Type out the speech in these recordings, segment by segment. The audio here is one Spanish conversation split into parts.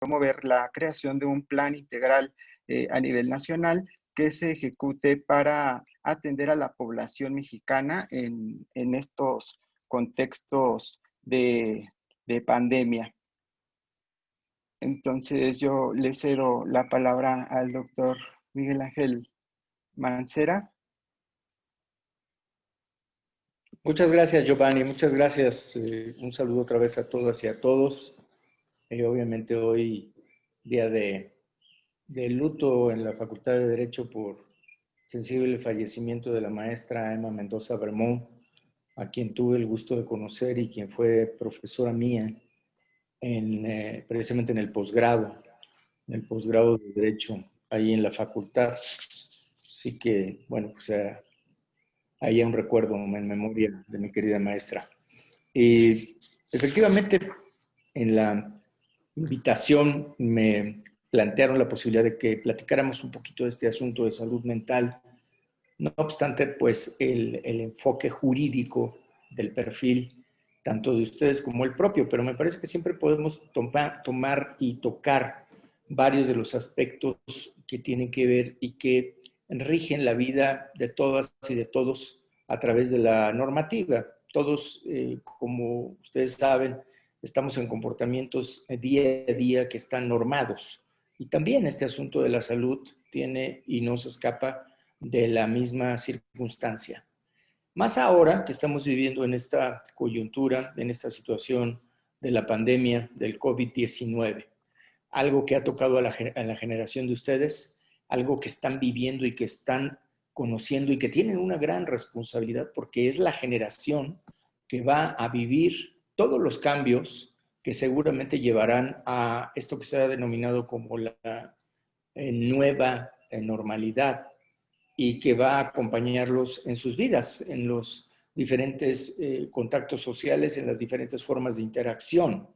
promover la creación de un plan integral a nivel nacional que se ejecute para atender a la población mexicana en estos contextos de pandemia. Entonces yo le cedo la palabra al doctor Miguel Ángel Mancera. Muchas gracias, Giovanni. Muchas gracias. Un saludo otra vez a todas y a todos. Obviamente hoy, día de luto en la Facultad de Derecho por sensible fallecimiento de la maestra Emma Mendoza Bermón, a quien tuve el gusto de conocer y quien fue profesora mía precisamente en el posgrado de Derecho, ahí en la facultad. Así que, bueno, pues ahí hay un recuerdo en memoria de mi querida maestra. Y efectivamente, en la invitación me plantearon la posibilidad de que platicáramos un poquito de este asunto de salud mental. No obstante, pues el enfoque jurídico del perfil, tanto de ustedes como el propio, pero me parece que siempre podemos tomar y tocar varios de los aspectos que tienen que ver y que rigen la vida de todas y de todos a través de la normativa. Todos, como ustedes saben, estamos en comportamientos día a día que están normados. Y también este asunto de la salud tiene y no se escapa de la misma circunstancia. Más ahora que estamos viviendo en esta coyuntura, en esta situación de la pandemia del COVID-19, algo que ha tocado a la generación de ustedes, algo que están viviendo y que están conociendo y que tienen una gran responsabilidad porque es la generación que va a vivir todos los cambios que seguramente llevarán a esto que se ha denominado como la nueva normalidad y que va a acompañarlos en sus vidas, en los diferentes contactos sociales, en las diferentes formas de interacción.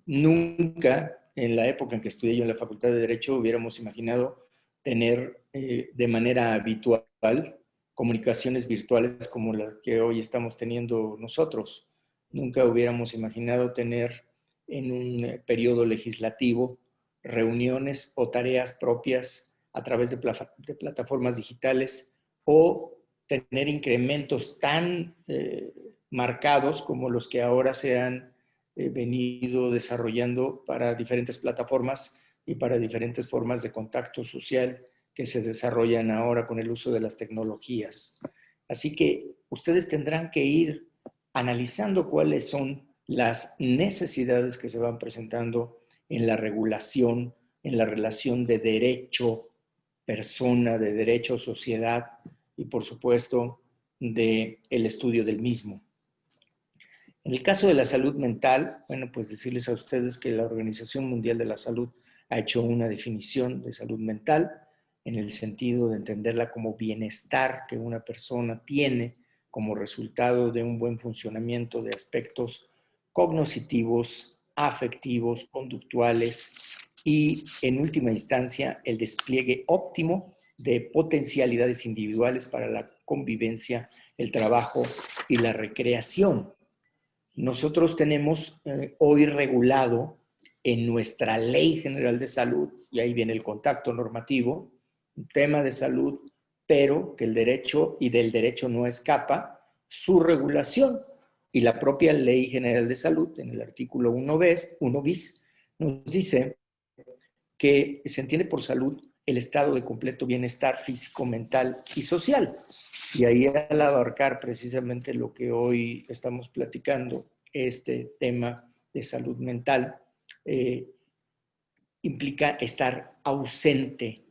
Nunca en la época en que estudié yo en la Facultad de Derecho hubiéramos imaginado tener de manera habitual comunicaciones virtuales como las que hoy estamos teniendo nosotros. Nunca hubiéramos imaginado tener en un periodo legislativo reuniones o tareas propias a través de plataformas digitales o tener incrementos tan marcados como los que ahora se han venido desarrollando para diferentes plataformas y para diferentes formas de contacto social que se desarrollan ahora con el uso de las tecnologías. Así que ustedes tendrán que ir analizando cuáles son las necesidades que se van presentando en la regulación, en la relación de derecho persona, de derecho sociedad y por supuesto del estudio del mismo. En el caso de la salud mental, bueno, pues decirles a ustedes que la Organización Mundial de la Salud ha hecho una definición de salud mental en el sentido de entenderla como bienestar que una persona tiene como resultado de un buen funcionamiento de aspectos cognitivos, afectivos, conductuales y, en última instancia, el despliegue óptimo de potencialidades individuales para la convivencia, el trabajo y la recreación. Nosotros tenemos hoy regulado en nuestra Ley General de Salud, y ahí viene el contacto normativo, un tema de salud, pero que el derecho y del derecho no escapa su regulación. Y la propia Ley General de Salud, en el artículo 1 bis, nos dice que se entiende por salud el estado de completo bienestar físico, mental y social. Y ahí al abarcar precisamente lo que hoy estamos platicando, este tema de salud mental, implica estar ausente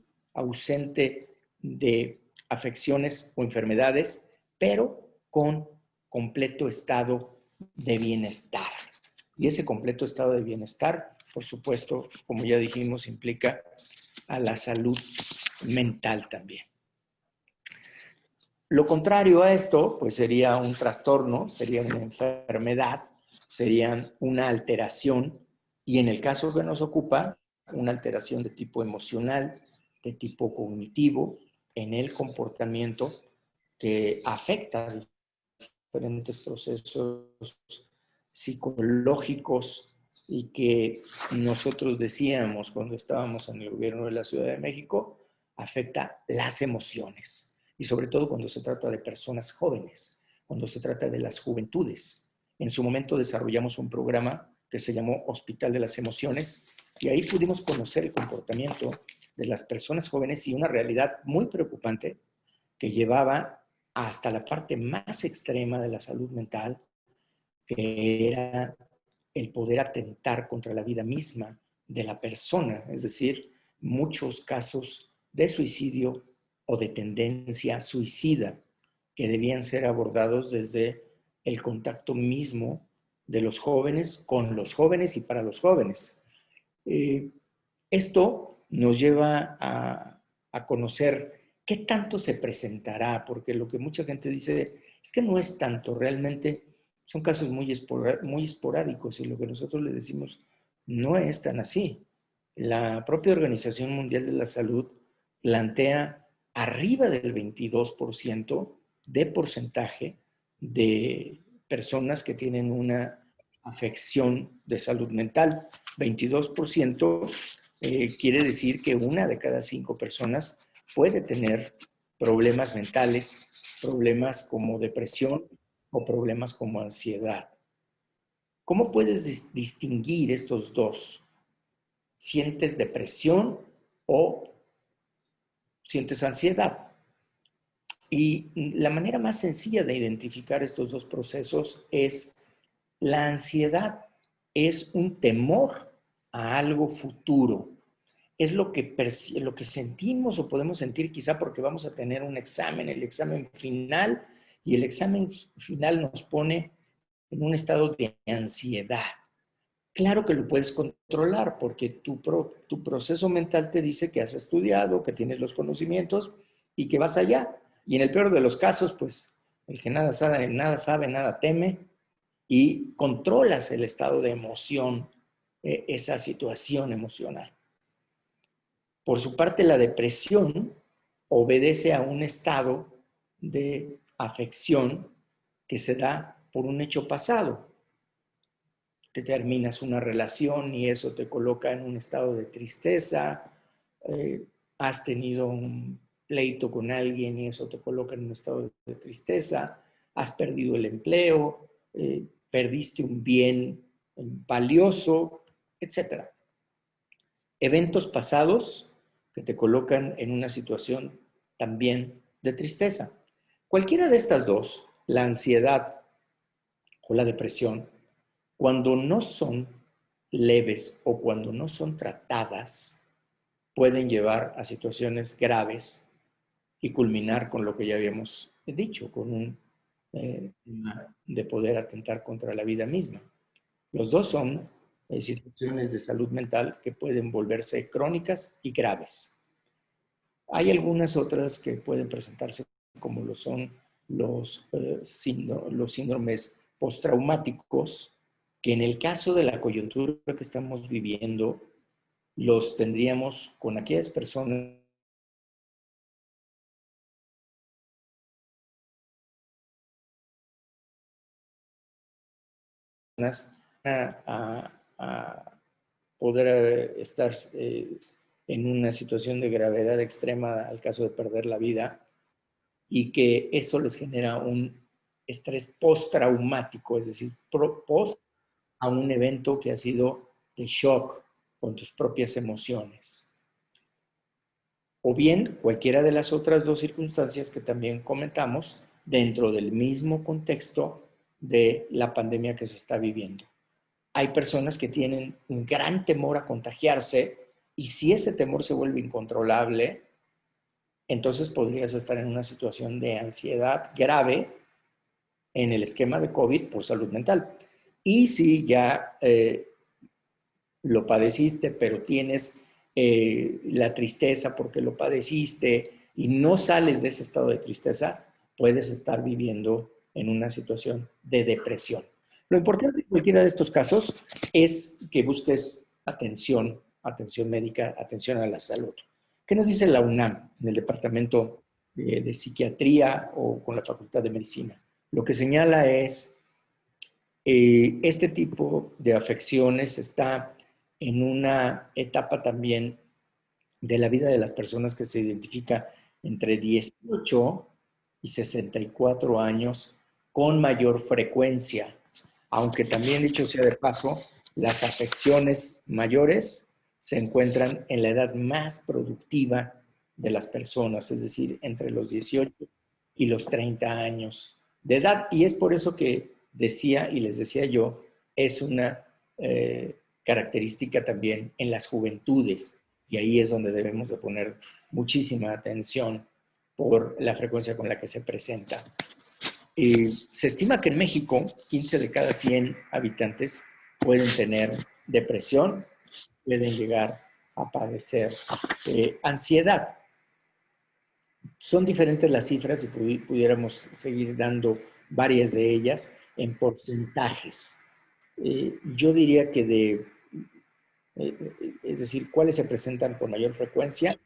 de afecciones o enfermedades, pero con completo estado de bienestar. Y ese completo estado de bienestar, por supuesto, como ya dijimos, implica a la salud mental también. Lo contrario a esto, pues sería un trastorno, sería una enfermedad, sería una alteración, y en el caso que nos ocupa, una alteración de tipo emocional, de tipo cognitivo, en el comportamiento que afecta diferentes procesos psicológicos y que nosotros decíamos cuando estábamos en el gobierno de la Ciudad de México, afecta las emociones. Y sobre todo cuando se trata de personas jóvenes, cuando se trata de las juventudes. En su momento desarrollamos un programa que se llamó Hospital de las Emociones y ahí pudimos conocer el comportamiento de las personas jóvenes y una realidad muy preocupante que llevaba hasta la parte más extrema de la salud mental, que era el poder atentar contra la vida misma de la persona, es decir, muchos casos de suicidio o de tendencia suicida que debían ser abordados desde el contacto mismo de los jóvenes con los jóvenes y para los jóvenes. Esto nos lleva a conocer qué tanto se presentará, porque lo que mucha gente dice es que no es tanto, realmente son casos muy esporádicos y lo que nosotros le decimos no es tan así. La propia Organización Mundial de la Salud plantea arriba del 22% de porcentaje de personas que tienen una afección de salud mental. 22% quiere decir que una de cada 5 personas puede tener problemas mentales, problemas como depresión o problemas como ansiedad. ¿Cómo puedes distinguir estos dos? ¿Sientes depresión o sientes ansiedad? Y la manera más sencilla de identificar estos dos procesos es la ansiedad. Es un temor a algo futuro. Es lo que sentimos o podemos sentir quizá porque vamos a tener un examen, el examen final, y el examen final nos pone en un estado de ansiedad. Claro que lo puedes controlar porque tu proceso mental te dice que has estudiado, que tienes los conocimientos y que vas allá. Y en el peor de los casos, pues el que nada sabe, nada teme, y controlas el estado de emoción, esa situación emocional. Por su parte, la depresión obedece a un estado de afección que se da por un hecho pasado. Te terminas una relación y eso te coloca en un estado de tristeza, has tenido un pleito con alguien y eso te coloca en un estado de tristeza, has perdido el empleo, perdiste un bien valioso, etc. Eventos pasados que te colocan en una situación también de tristeza. Cualquiera de estas dos, la ansiedad o la depresión, cuando no son leves o cuando no son tratadas, pueden llevar a situaciones graves y culminar con lo que ya habíamos dicho, con un de poder atentar contra la vida misma. Los dos son situaciones de salud mental que pueden volverse crónicas y graves. Hay algunas otras que pueden presentarse como lo son los síndromes postraumáticos, que en el caso de la coyuntura que estamos viviendo, los tendríamos con aquellas personas a poder estar en una situación de gravedad extrema al caso de perder la vida y que eso les genera un estrés postraumático, es decir, post a un evento que ha sido de shock con tus propias emociones. O bien cualquiera de las otras dos circunstancias que también comentamos dentro del mismo contexto de la pandemia que se está viviendo. Hay personas que tienen un gran temor a contagiarse y si ese temor se vuelve incontrolable, entonces podrías estar en una situación de ansiedad grave en el esquema de COVID por salud mental. Y si ya lo padeciste, pero tienes la tristeza porque lo padeciste y no sales de ese estado de tristeza, puedes estar viviendo en una situación de depresión. Lo importante en cualquiera de estos casos es que busques atención médica, atención a la salud. ¿Qué nos dice la UNAM en el Departamento de Psiquiatría o con la Facultad de Medicina? Lo que señala es Este tipo de afecciones está en una etapa también de la vida de las personas que se identifica entre 18 y 64 años con mayor frecuencia, aunque también, dicho sea de paso, las afecciones mayores se encuentran en la edad más productiva de las personas, es decir, entre los 18 y los 30 años de edad. Y es por eso que decía, y les decía yo, es una característica también en las juventudes, y ahí es donde debemos de poner muchísima atención por la frecuencia con la que se presenta. Se estima que en México 15 de cada 100 habitantes pueden tener depresión, pueden llegar a padecer ansiedad. Son diferentes las cifras y pudiéramos seguir dando varias de ellas en porcentajes. Yo diría que es decir, cuáles se presentan con mayor frecuencia: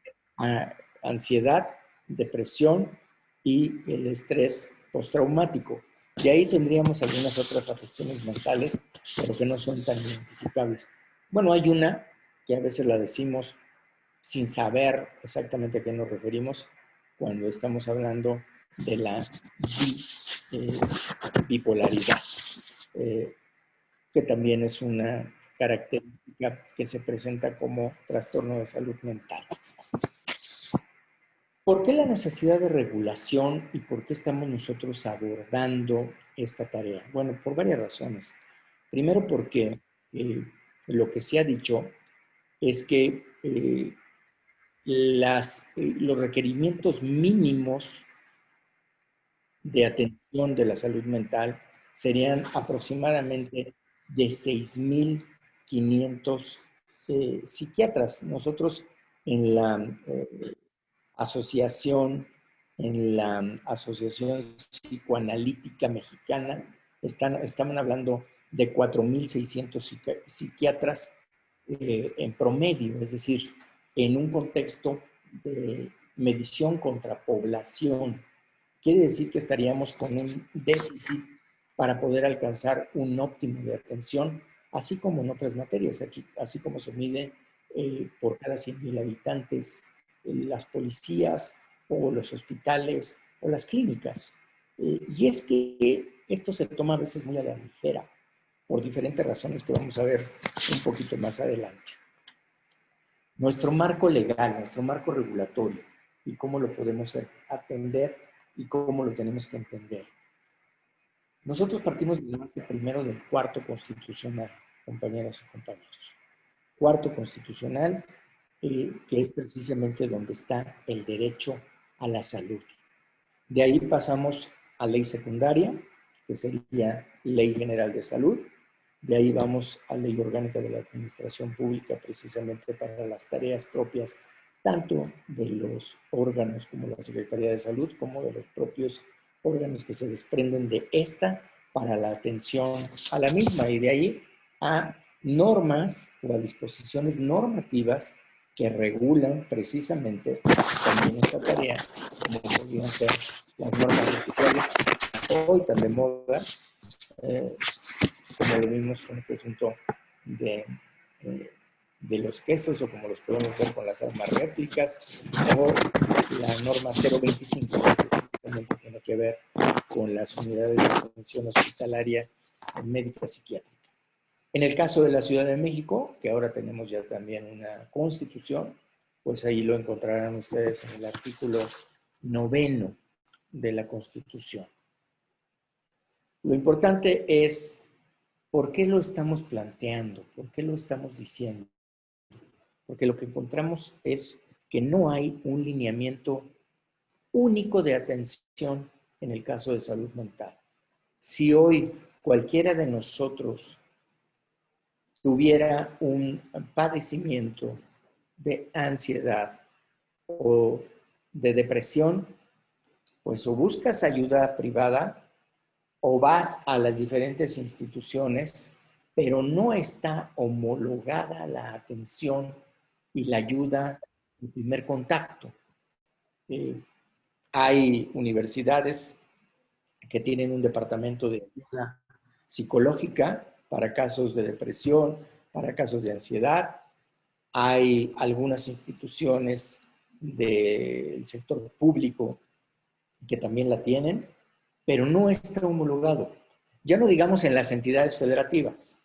ansiedad, depresión y el estrés postraumático. De ahí tendríamos algunas otras afecciones mentales, pero que no son tan identificables. Bueno, hay una que a veces la decimos sin saber exactamente a qué nos referimos cuando estamos hablando de la bipolaridad, que también es una característica que se presenta como trastorno de salud mental. ¿Por qué la necesidad de regulación y por qué estamos nosotros abordando esta tarea? Bueno, por varias razones. Primero porque lo que se ha dicho es que los requerimientos mínimos de atención de la salud mental serían aproximadamente de 6,500 psiquiatras. Nosotros en la asociación, en la Asociación Psicoanalítica Mexicana, están hablando de 4,600 psiquiatras en promedio, es decir, en un contexto de medición contra población. Quiere decir que estaríamos con un déficit para poder alcanzar un óptimo de atención, así como en otras materias, así como se mide por cada 100,000 habitantes las policías o los hospitales o las clínicas. Y es que esto se toma a veces muy a la ligera, por diferentes razones que vamos a ver un poquito más adelante. Nuestro marco legal, nuestro marco regulatorio y cómo lo podemos atender y cómo lo tenemos que entender. Nosotros partimos de la base primero del cuarto constitucional, compañeras y compañeros. Cuarto constitucional, que es precisamente donde está el derecho a la salud. De ahí pasamos a ley secundaria, que sería Ley General de Salud. De ahí vamos a Ley Orgánica de la Administración Pública, precisamente para las tareas propias, tanto de los órganos como la Secretaría de Salud, como de los propios órganos que se desprenden de esta para la atención a la misma. Y de ahí a normas o a disposiciones normativas que regulan precisamente también esta tarea, como podrían ser las normas oficiales hoy tan de moda, como lo vimos con este asunto de los quesos, o como los podemos ver con las armas réplicas, o la norma 025, que precisamente tiene que ver con las unidades de atención hospitalaria médica psiquiátrica. En el caso de la Ciudad de México, que ahora tenemos ya también una constitución, pues ahí lo encontrarán ustedes en el artículo 9 de la Constitución. Lo importante es por qué lo estamos planteando, por qué lo estamos diciendo. Porque lo que encontramos es que no hay un lineamiento único de atención en el caso de salud mental. Si hoy cualquiera de nosotros tuviera un padecimiento de ansiedad o de depresión, pues o buscas ayuda privada o vas a las diferentes instituciones, pero no está homologada la atención y la ayuda en primer contacto. Hay universidades que tienen un departamento de ayuda psicológica para casos de depresión, para casos de ansiedad. Hay algunas instituciones del sector público que también la tienen, pero no está homologado. Ya no digamos en las entidades federativas.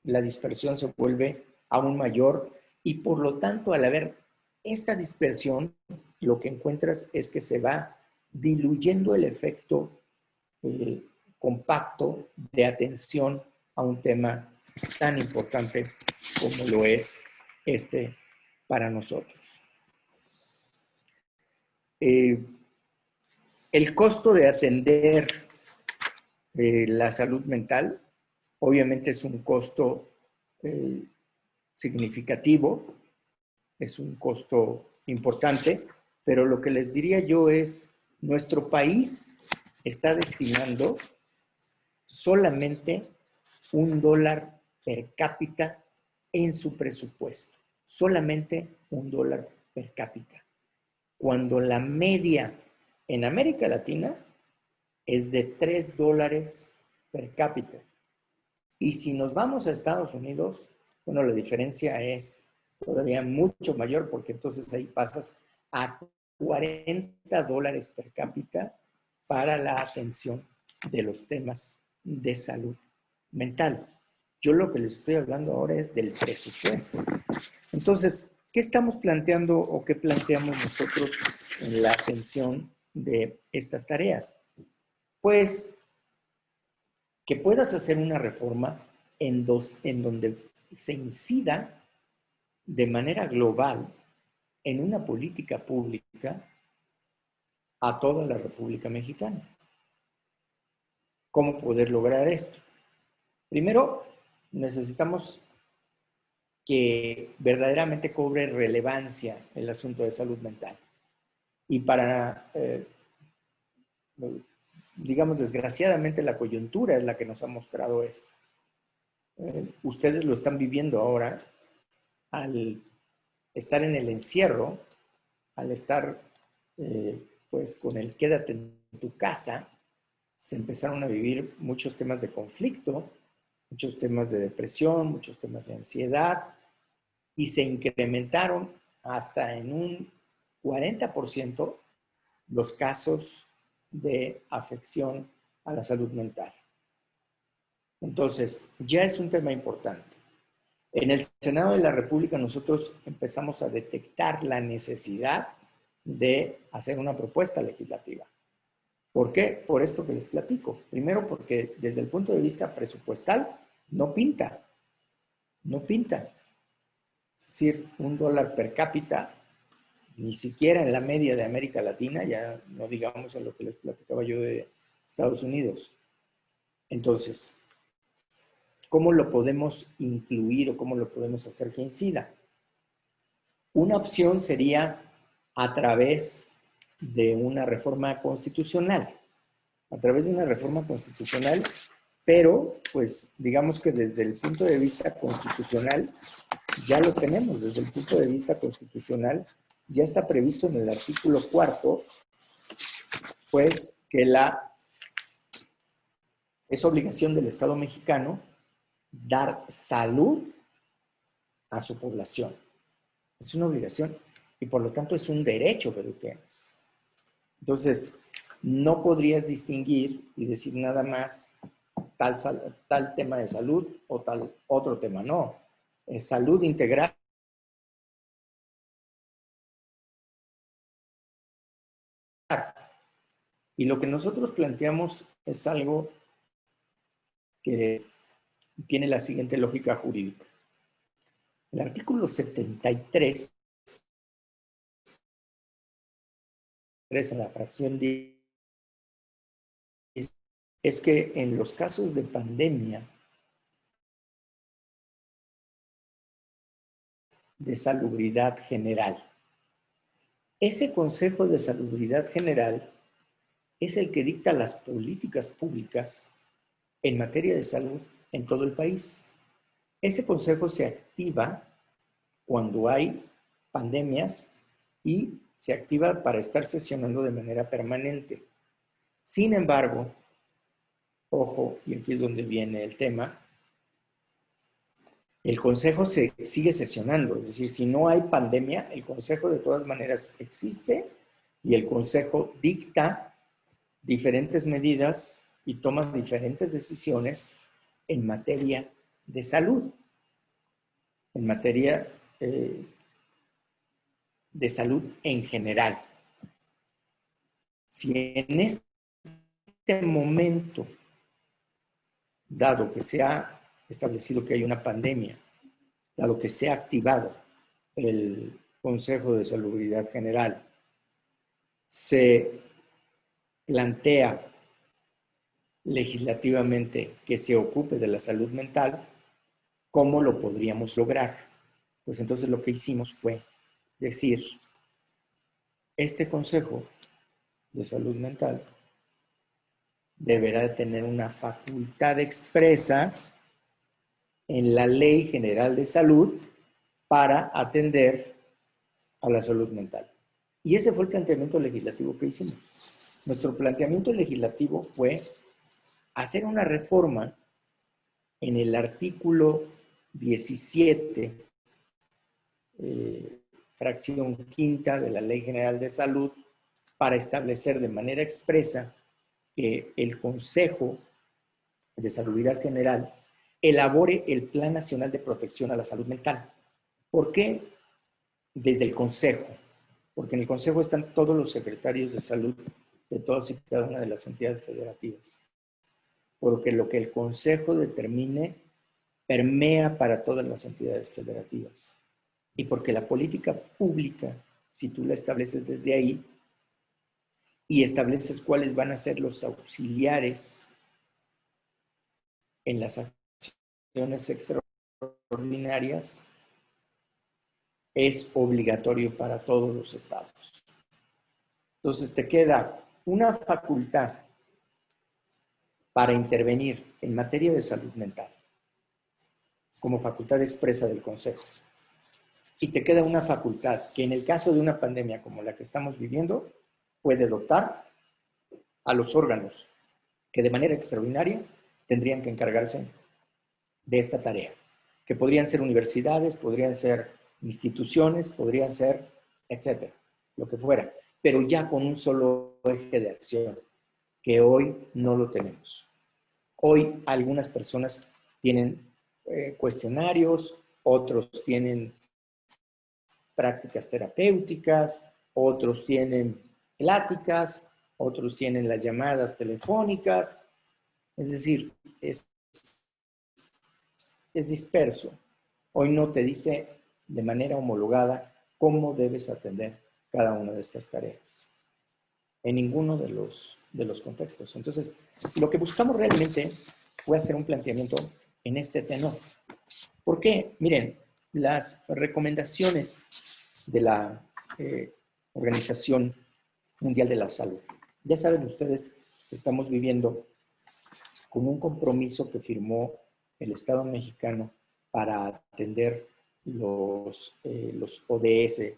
La dispersión se vuelve aún mayor y por lo tanto, al haber esta dispersión, lo que encuentras es que se va diluyendo el efecto compacto de atención a un tema tan importante como lo es este para nosotros. El costo de atender la salud mental obviamente es un costo significativo, es un costo importante, pero lo que les diría yo es, nuestro país está destinando solamente $1 per cápita en su presupuesto. Solamente $1 per cápita. Cuando la media en América Latina es de $3 per cápita. Y si nos vamos a Estados Unidos, bueno, la diferencia es todavía mucho mayor porque entonces ahí pasas a $40 per cápita para la atención de los temas de salud mental. Yo lo que les estoy hablando ahora es del presupuesto. Entonces, ¿qué estamos planteando o qué planteamos nosotros en la atención de estas tareas? Pues que puedas hacer una reforma en donde se incida de manera global en una política pública a toda la República Mexicana. ¿Cómo poder lograr esto? Primero, necesitamos que verdaderamente cobre relevancia el asunto de salud mental. Y para, digamos, desgraciadamente la coyuntura es la que nos ha mostrado esto. Ustedes lo están viviendo ahora al estar en el encierro, al estar pues con el quédate en tu casa, se empezaron a vivir muchos temas de conflicto, muchos temas de depresión, muchos temas de ansiedad, y se incrementaron hasta en un 40% los casos de afección a la salud mental. Entonces, ya es un tema importante. En el Senado de la República nosotros empezamos a detectar la necesidad de hacer una propuesta legislativa. ¿Por qué? Por esto que les platico. Primero, porque desde el punto de vista presupuestal no pinta. No pinta. Es decir, $1 per cápita, ni siquiera en la media de América Latina, ya no digamos en lo que les platicaba yo de Estados Unidos. Entonces, ¿cómo lo podemos incluir o cómo lo podemos hacer que incida? Una opción sería a través de una reforma constitucional. A través de una reforma constitucional, pero pues digamos que desde el punto de vista constitucional ya lo tenemos. Desde el punto de vista constitucional ya está previsto en el artículo 4, pues que es obligación del Estado mexicano dar salud a su población. Es una obligación y por lo tanto es un derecho que tú tienes. Entonces, no podrías distinguir y decir nada más tal tema de salud o tal otro tema. No, es salud integral. Y lo que nosotros planteamos es algo que tiene la siguiente lógica jurídica. El artículo 73, en la fracción 10, es que en los casos de pandemia de salubridad general, ese Consejo de Salubridad General es el que dicta las políticas públicas en materia de salud en todo el país. Ese consejo se activa cuando hay pandemias y se activa para estar sesionando de manera permanente. Sin embargo, ojo, y aquí es donde viene el tema, el Consejo se sigue sesionando, es decir, si no hay pandemia, el Consejo de todas maneras existe y el Consejo dicta diferentes medidas y toma diferentes decisiones en materia de salud, en materia de salud en general. Si en este momento, dado que se ha establecido que hay una pandemia, dado que se ha activado el Consejo de Salubridad General, se plantea legislativamente que se ocupe de la salud mental, ¿cómo lo podríamos lograr? Pues entonces lo que hicimos fue decir, este Consejo de Salud Mental deberá tener una facultad expresa en la Ley General de Salud para atender a la salud mental. Y ese fue el planteamiento legislativo que hicimos. Nuestro planteamiento legislativo fue hacer una reforma en el artículo 17, fracción quinta de la Ley General de Salud, para establecer de manera expresa que el Consejo de Salubridad General elabore el Plan Nacional de Protección a la Salud Mental. ¿Por qué desde el Consejo? Porque en el Consejo están todos los secretarios de salud de todas y cada una de las entidades federativas. Porque lo que el Consejo determine permea para todas las entidades federativas. Y porque la política pública, si tú la estableces desde ahí y estableces cuáles van a ser los auxiliares en las acciones extraordinarias, es obligatorio para todos los estados. Entonces te queda una facultad para intervenir en materia de salud mental, como facultad expresa del Consejo. Y te queda una facultad que en el caso de una pandemia como la que estamos viviendo, puede dotar a los órganos que de manera extraordinaria tendrían que encargarse de esta tarea, que podrían ser universidades, podrían ser instituciones, podrían ser, etcétera, lo que fuera, pero ya con un solo eje de acción, que hoy no lo tenemos. Hoy algunas personas tienen cuestionarios, otros tienen prácticas terapéuticas, otros tienen pláticas, otros tienen las llamadas telefónicas, es decir, es disperso. Hoy no te dice de manera homologada cómo debes atender cada una de estas tareas, en ninguno de los contextos. Entonces, lo que buscamos realmente fue hacer un planteamiento en este tenor. ¿Por qué? Miren, las recomendaciones de la Organización Mundial de la Salud. Ya saben ustedes que estamos viviendo con un compromiso que firmó el Estado mexicano para atender los ODS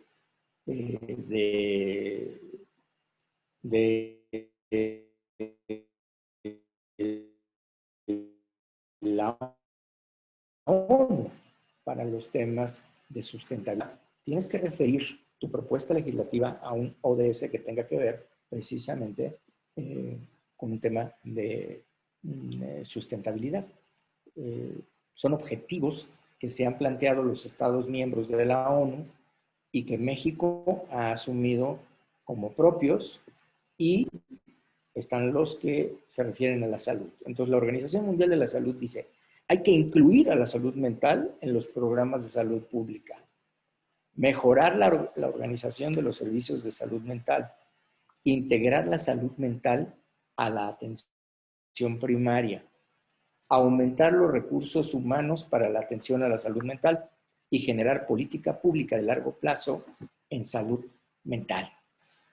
de la ONU para los temas de sustentabilidad. Tienes que referir tu propuesta legislativa a un ODS que tenga que ver precisamente con un tema de sustentabilidad. Son objetivos que se han planteado los Estados miembros de la ONU y que México ha asumido como propios, y están los que se refieren a la salud. Entonces, la Organización Mundial de la Salud dice, hay que incluir a la salud mental en los programas de salud pública, mejorar la organización de los servicios de salud mental, integrar la salud mental a la atención primaria, aumentar los recursos humanos para la atención a la salud mental y generar política pública de largo plazo en salud mental.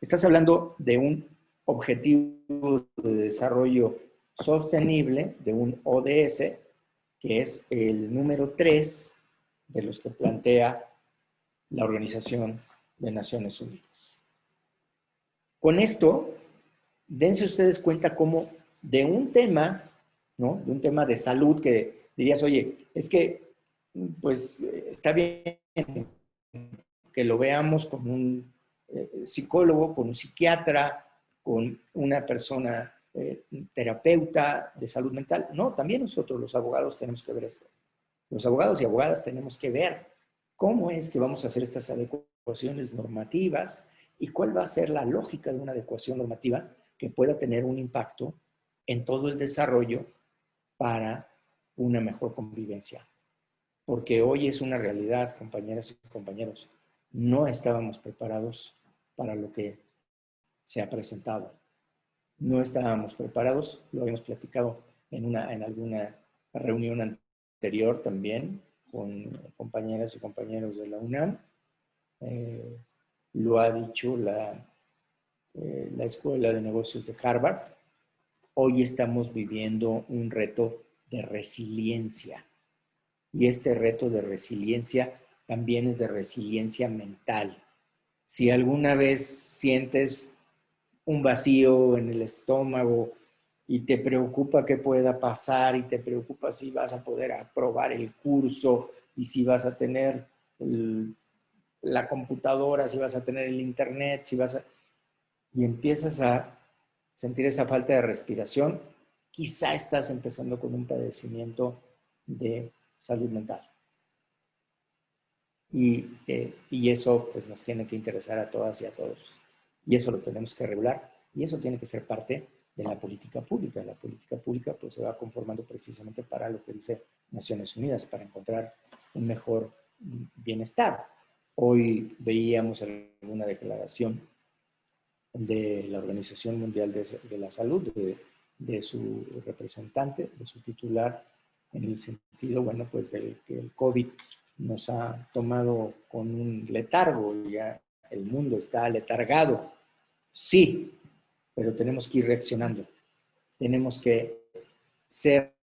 Estás hablando de un objetivo de desarrollo sostenible, de un ODS, que es el número 3 de los que plantea la Organización de Naciones Unidas. Con esto, dense ustedes cuenta cómo de un tema ¿no? De un tema de salud que dirías, oye, es que, pues, está bien que lo veamos con un psicólogo, con un psiquiatra, con una persona terapeuta de salud mental. No, también nosotros los abogados tenemos que ver esto. Los abogados y abogadas tenemos que ver cómo es que vamos a hacer estas adecuaciones normativas y cuál va a ser la lógica de una adecuación normativa que pueda tener un impacto en todo el desarrollo para una mejor convivencia. Porque hoy es una realidad, compañeras y compañeros, no estábamos preparados para lo que se ha presentado. No estábamos preparados, lo habíamos platicado en alguna reunión anterior también con compañeras y compañeros de la UNAM. Lo ha dicho la Escuela de Negocios de Harvard. Hoy estamos viviendo un reto de resiliencia. Y este reto de resiliencia también es de resiliencia mental. Si alguna vez sientes un vacío en el estómago y te preocupa qué pueda pasar y te preocupa si vas a poder aprobar el curso y si vas a tener la computadora, si vas a tener el internet, y empiezas a sentir esa falta de respiración, quizá estás empezando con un padecimiento de salud mental. Y eso pues nos tiene que interesar a todas y a todos. Y eso lo tenemos que regular y eso tiene que ser parte de la política pública. La política pública pues se va conformando precisamente para lo que dice Naciones Unidas, para encontrar un mejor bienestar. Hoy veíamos alguna declaración de la Organización Mundial de la Salud, de su representante, de su titular, en el sentido, bueno, pues de que el COVID nos ha tomado con un letargo, ya el mundo está letargado. Sí, pero tenemos que ir reaccionando. Tenemos que ser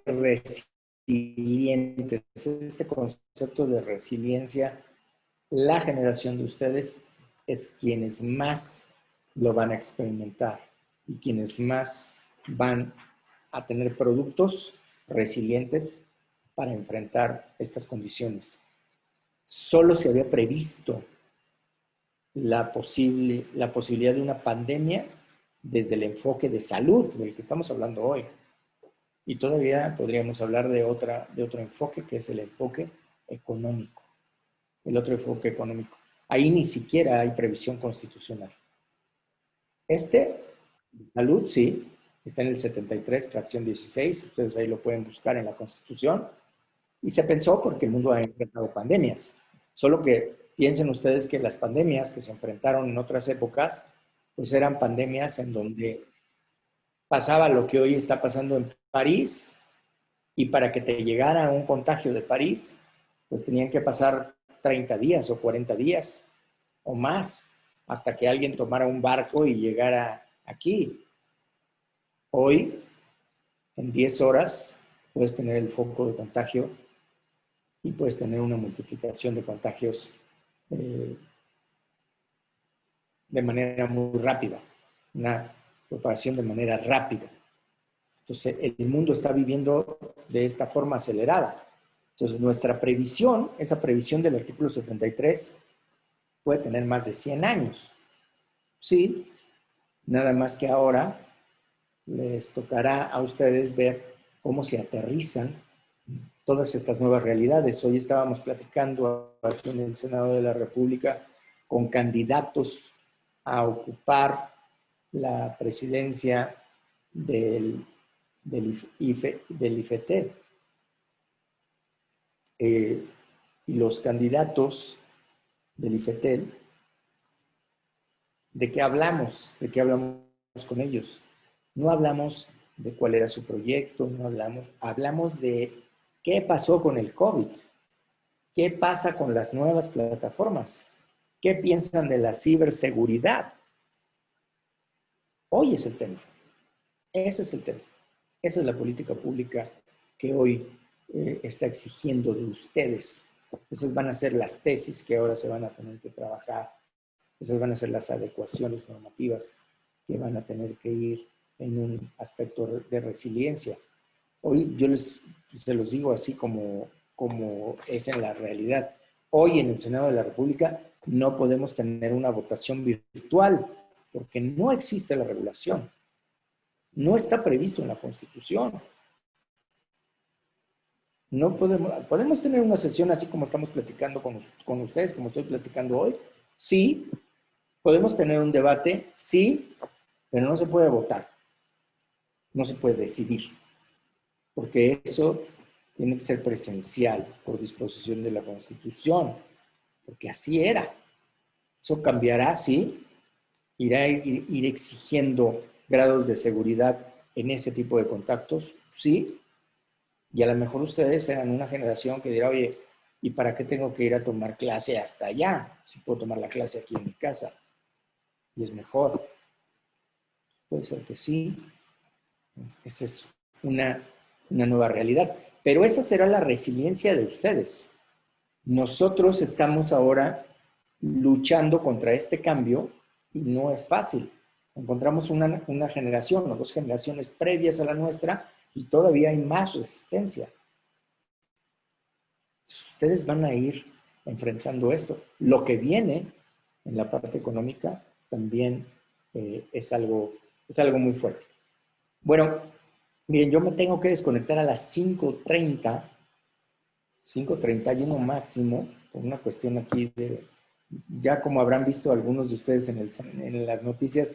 resilientes. Este concepto de resiliencia, la generación de ustedes es quienes más lo van a experimentar y quienes más van a tener productos resilientes para enfrentar estas condiciones. Solo se había previsto la posibilidad de una pandemia desde el enfoque de salud, del que estamos hablando hoy. Y todavía podríamos hablar de otro enfoque, que es el enfoque económico. El otro enfoque económico. Ahí ni siquiera hay previsión constitucional. Salud, sí, está en el 73, fracción 16, ustedes ahí lo pueden buscar en la Constitución, y se pensó porque el mundo ha enfrentado pandemias. Solo que piensen ustedes que las pandemias que se enfrentaron en otras épocas, pues eran pandemias en donde pasaba lo que hoy está pasando en París, y para que te llegara un contagio de París, pues tenían que pasar 30 días o 40 días o más hasta que alguien tomara un barco y llegara aquí. Hoy, en 10 horas, puedes tener el foco de contagio y puedes tener una multiplicación de contagios de manera muy rápida, una propagación de manera rápida. Entonces, el mundo está viviendo de esta forma acelerada. Entonces, nuestra previsión, esa previsión del artículo 73, puede tener más de 100 años. Sí, nada más que ahora les tocará a ustedes ver cómo se aterrizan todas estas nuevas realidades. Hoy estábamos platicando aquí en el Senado de la República con candidatos a ocupar la presidencia del IFETEL. Y los candidatos del IFETEL, ¿de qué hablamos? ¿De qué hablamos con ellos? No hablamos de cuál era su proyecto, no hablamos de qué pasó con el COVID, qué pasa con las nuevas plataformas, qué piensan de la ciberseguridad. Hoy es el tema. Ese es el tema. Esa es la política pública que hoy está exigiendo de ustedes. Esas van a ser las tesis que ahora se van a tener que trabajar. Esas van a ser las adecuaciones normativas que van a tener que ir en un aspecto de resiliencia. Hoy se los digo así como es en la realidad. Hoy en el Senado de la República no podemos tener una votación virtual porque no existe la regulación. No está previsto en la Constitución. No podemos tener una sesión así como estamos platicando con ustedes, como estoy platicando hoy. Sí, podemos tener un debate, sí, pero no se puede votar. No se puede decidir. Porque eso tiene que ser presencial por disposición de la Constitución. Porque así era. Eso cambiará, sí. Irá a ir exigiendo grados de seguridad en ese tipo de contactos, sí. Y a lo mejor ustedes serán una generación que dirá, oye, ¿y para qué tengo que ir a tomar clase hasta allá? Si puedo tomar la clase aquí en mi casa. Y es mejor. Puede ser que sí. Esa es una nueva realidad. Pero esa será la resiliencia de ustedes. Nosotros estamos ahora luchando contra este cambio y no es fácil. Encontramos una generación o dos generaciones previas a la nuestra y todavía hay más resistencia. Ustedes van a ir enfrentando esto. Lo que viene en la parte económica también es algo muy fuerte. Bueno, miren, yo me tengo que desconectar a las 5:30, 5:31 máximo, por una cuestión aquí de, ya como habrán visto algunos de ustedes en las noticias,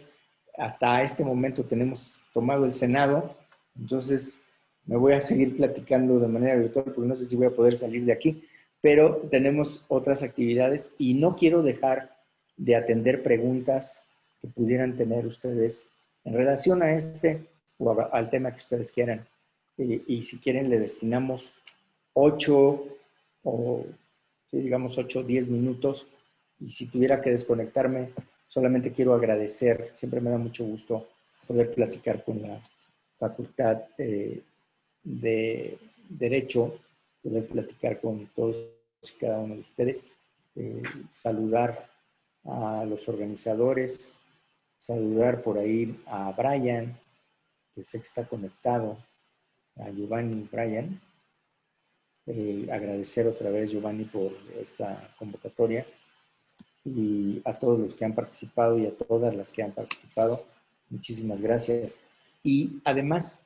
hasta este momento tenemos tomado el Senado, entonces me voy a seguir platicando de manera virtual porque no sé si voy a poder salir de aquí, pero tenemos otras actividades y no quiero dejar de atender preguntas que pudieran tener ustedes en relación a este o al tema que ustedes quieran. Y si quieren le destinamos 8 o digamos 8 o 10 minutos y si tuviera que desconectarme, solamente quiero agradecer, siempre me da mucho gusto poder platicar con la Facultad de Derecho, poder platicar con todos y cada uno de ustedes, saludar a los organizadores, saludar por ahí a Brian, que sé que está conectado, a Giovanni y Brian, agradecer otra vez, Giovanni, por esta convocatoria y a todos los que han participado y a todas las que han participado. Muchísimas gracias. Y además,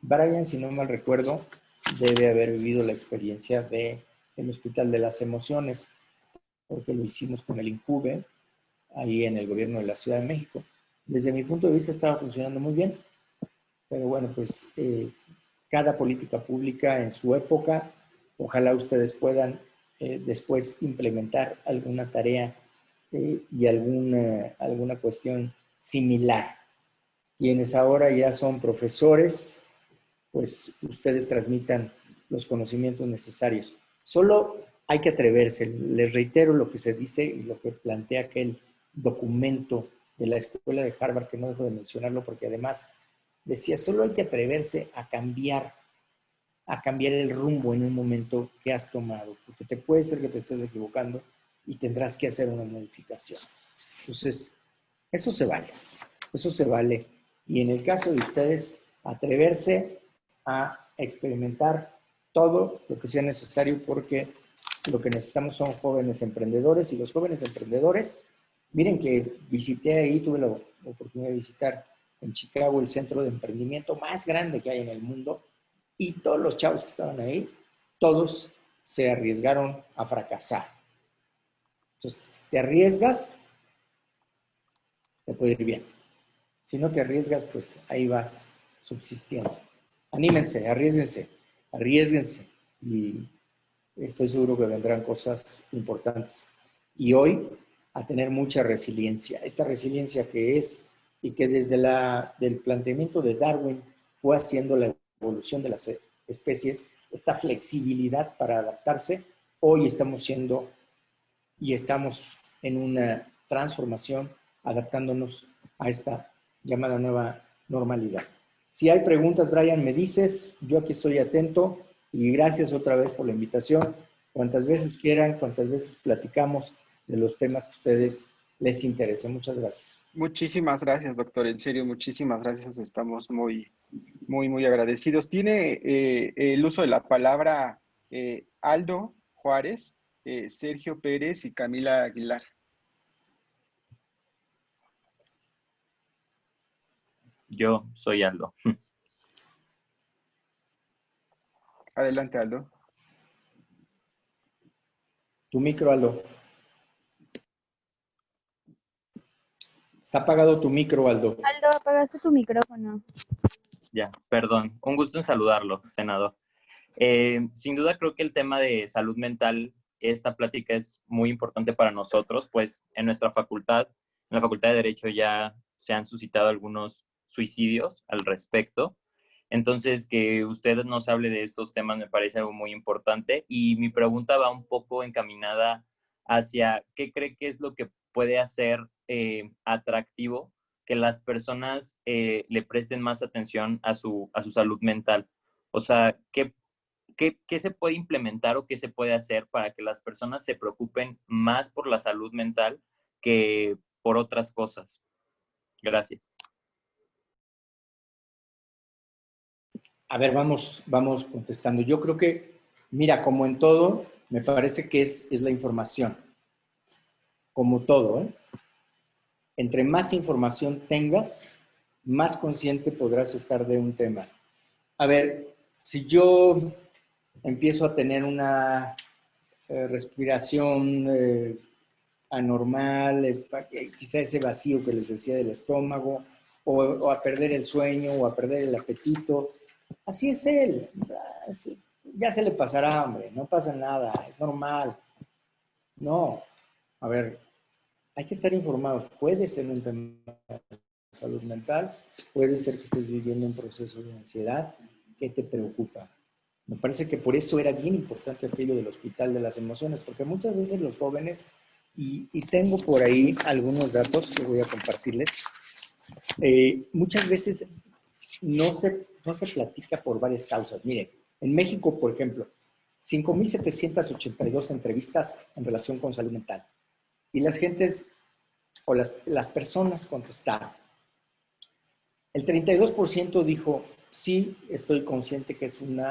Brian, si no mal recuerdo, debe haber vivido la experiencia del Hospital de las Emociones, porque lo hicimos con el INJUVE, ahí en el gobierno de la Ciudad de México. Desde mi punto de vista estaba funcionando muy bien, pero bueno, pues cada política pública en su época, ojalá ustedes puedan después implementar alguna tarea y alguna cuestión similar. Quienes ahora ya son profesores, pues ustedes transmitan los conocimientos necesarios. Solo hay que atreverse. Les reitero lo que se dice y lo que plantea aquel documento de la Escuela de Harvard, que no dejo de mencionarlo porque además decía, solo hay que atreverse a cambiar el rumbo en un momento que has tomado, porque te puede ser que te estés equivocando y tendrás que hacer una modificación. Entonces, eso se vale. Y en el caso de ustedes, atreverse a experimentar todo lo que sea necesario, porque lo que necesitamos son jóvenes emprendedores, y los jóvenes emprendedores, miren que visité ahí, tuve la oportunidad de visitar en Chicago el centro de emprendimiento más grande que hay en el mundo, y todos los chavos que estaban ahí, todos se arriesgaron a fracasar. Entonces, te arriesgas, te puede ir bien. Si no te arriesgas, pues ahí vas subsistiendo. Anímense, arriésguense y estoy seguro que vendrán cosas importantes. Y hoy, a tener mucha resiliencia. Esta resiliencia que es y que desde del planteamiento de Darwin fue haciendo la evolución de las especies, esta flexibilidad para adaptarse, hoy estamos siendo y estamos en una transformación adaptándonos a esta llamada nueva normalidad. Si hay preguntas, Brian, me dices, yo aquí estoy atento y gracias otra vez por la invitación. Cuantas veces quieran, cuantas veces platicamos de los temas que a ustedes les interesen. Muchas gracias. Muchísimas gracias, doctor. En serio, muchísimas gracias. Estamos muy agradecidos. Tiene el uso de la palabra Aldo Juárez, Sergio Pérez y Camila Aguilar. Yo soy Aldo. Adelante, Aldo. Tu micro, Aldo. Está apagado tu micro, Aldo. Aldo, apagaste tu micrófono. Ya, perdón. Un gusto en saludarlo, senador. Sin duda creo que el tema de salud mental, esta plática es muy importante para nosotros, pues en nuestra facultad, en la Facultad de Derecho ya se han suscitado algunos suicidios al respecto. Entonces, que usted nos hable de estos temas me parece algo muy importante y mi pregunta va un poco encaminada hacia qué cree que es lo que puede hacer atractivo que las personas le presten más atención a su salud mental. O sea, ¿qué se puede implementar o qué se puede hacer para que las personas se preocupen más por la salud mental que por otras cosas? Gracias. A ver, vamos contestando. Yo creo que, mira, como en todo, me parece que es la información. Como todo, ¿eh? Entre más información tengas, más consciente podrás estar de un tema. A ver, si yo empiezo a tener una respiración anormal, quizá ese vacío que les decía del estómago, o a perder el sueño, o a perder el apetito. Así es él. Ya se le pasará, hombre, no pasa nada, es normal. No, a ver, hay que estar informados. Puede ser un tema de salud mental, puede ser que estés viviendo un proceso de ansiedad que te preocupa. Me parece que por eso era bien importante aquello del hospital de las emociones, porque muchas veces los jóvenes, y tengo por ahí algunos datos que voy a compartirles, muchas veces no se platica por varias causas. Miren, en México, por ejemplo, 5,782 entrevistas en relación con salud mental. Y las gentes o las personas contestaron. El 32% dijo, sí, estoy consciente que es un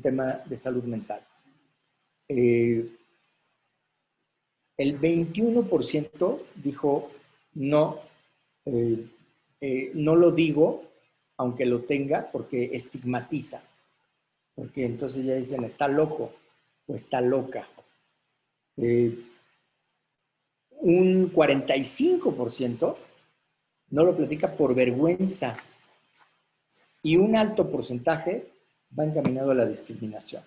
tema de salud mental. El 21% dijo, no, no lo digo, aunque lo tenga, porque estigmatiza. Porque entonces ya dicen, está loco o está loca. Un 45% no lo platica por vergüenza y un alto porcentaje va encaminado a la discriminación.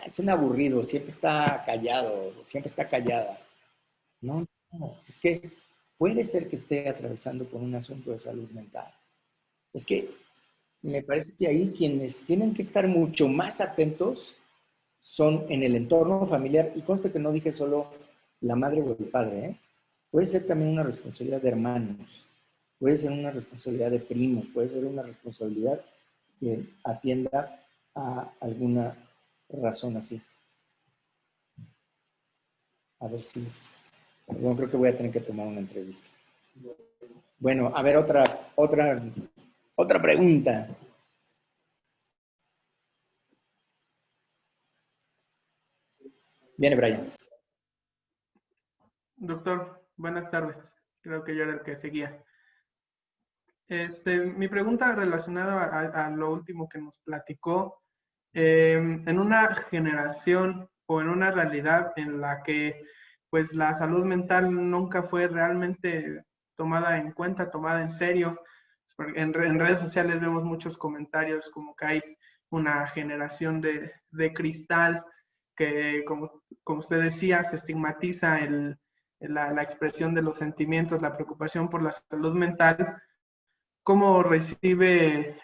Es un aburrido, siempre está callado, siempre está callada. No, es que puede ser que esté atravesando por un asunto de salud mental. Es que me parece que ahí quienes tienen que estar mucho más atentos son en el entorno familiar, y conste que no dije solo la madre o el padre, ¿eh? Puede ser también una responsabilidad de hermanos, puede ser una responsabilidad de primos, puede ser una responsabilidad que atienda a alguna razón así. A ver si perdón, creo que voy a tener que tomar una entrevista. Bueno, a ver, otra pregunta. Viene Brian. Doctor, buenas tardes. Creo que yo era el que seguía. Mi pregunta relacionada a lo último que nos platicó, en una generación o en una realidad en la que pues la salud mental nunca fue realmente tomada en cuenta, tomada en serio. En redes sociales vemos muchos comentarios como que hay una generación de cristal, que como usted decía, se estigmatiza la expresión de los sentimientos, la preocupación por la salud mental. ¿Cómo recibe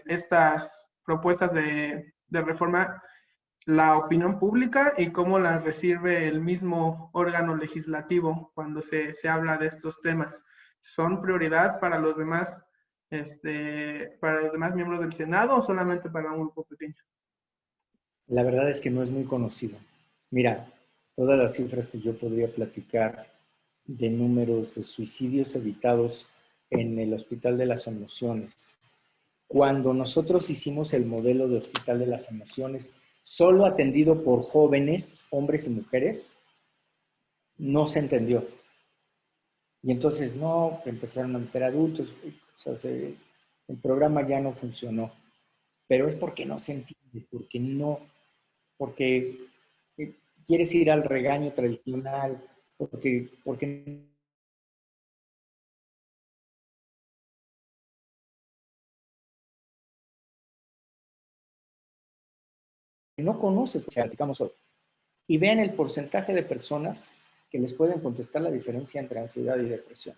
estas propuestas de reforma la opinión pública y cómo las recibe el mismo órgano legislativo cuando se habla de estos temas? ¿Son prioridad para los demás, para los demás miembros del Senado o solamente para un grupo pequeño? La verdad es que no es muy conocido. Mira, todas las cifras que yo podría platicar de números de suicidios evitados en el Hospital de las Emociones. Cuando nosotros hicimos el modelo de Hospital de las Emociones, solo atendido por jóvenes, hombres y mujeres, no se entendió. Y entonces no, empezaron a meter adultos, o sea, el programa ya no funcionó. Pero es porque no se entiende, porque quieres ir al regaño tradicional, porque no conoces, platicamos hoy. Y vean el porcentaje de personas que les pueden contestar la diferencia entre ansiedad y depresión.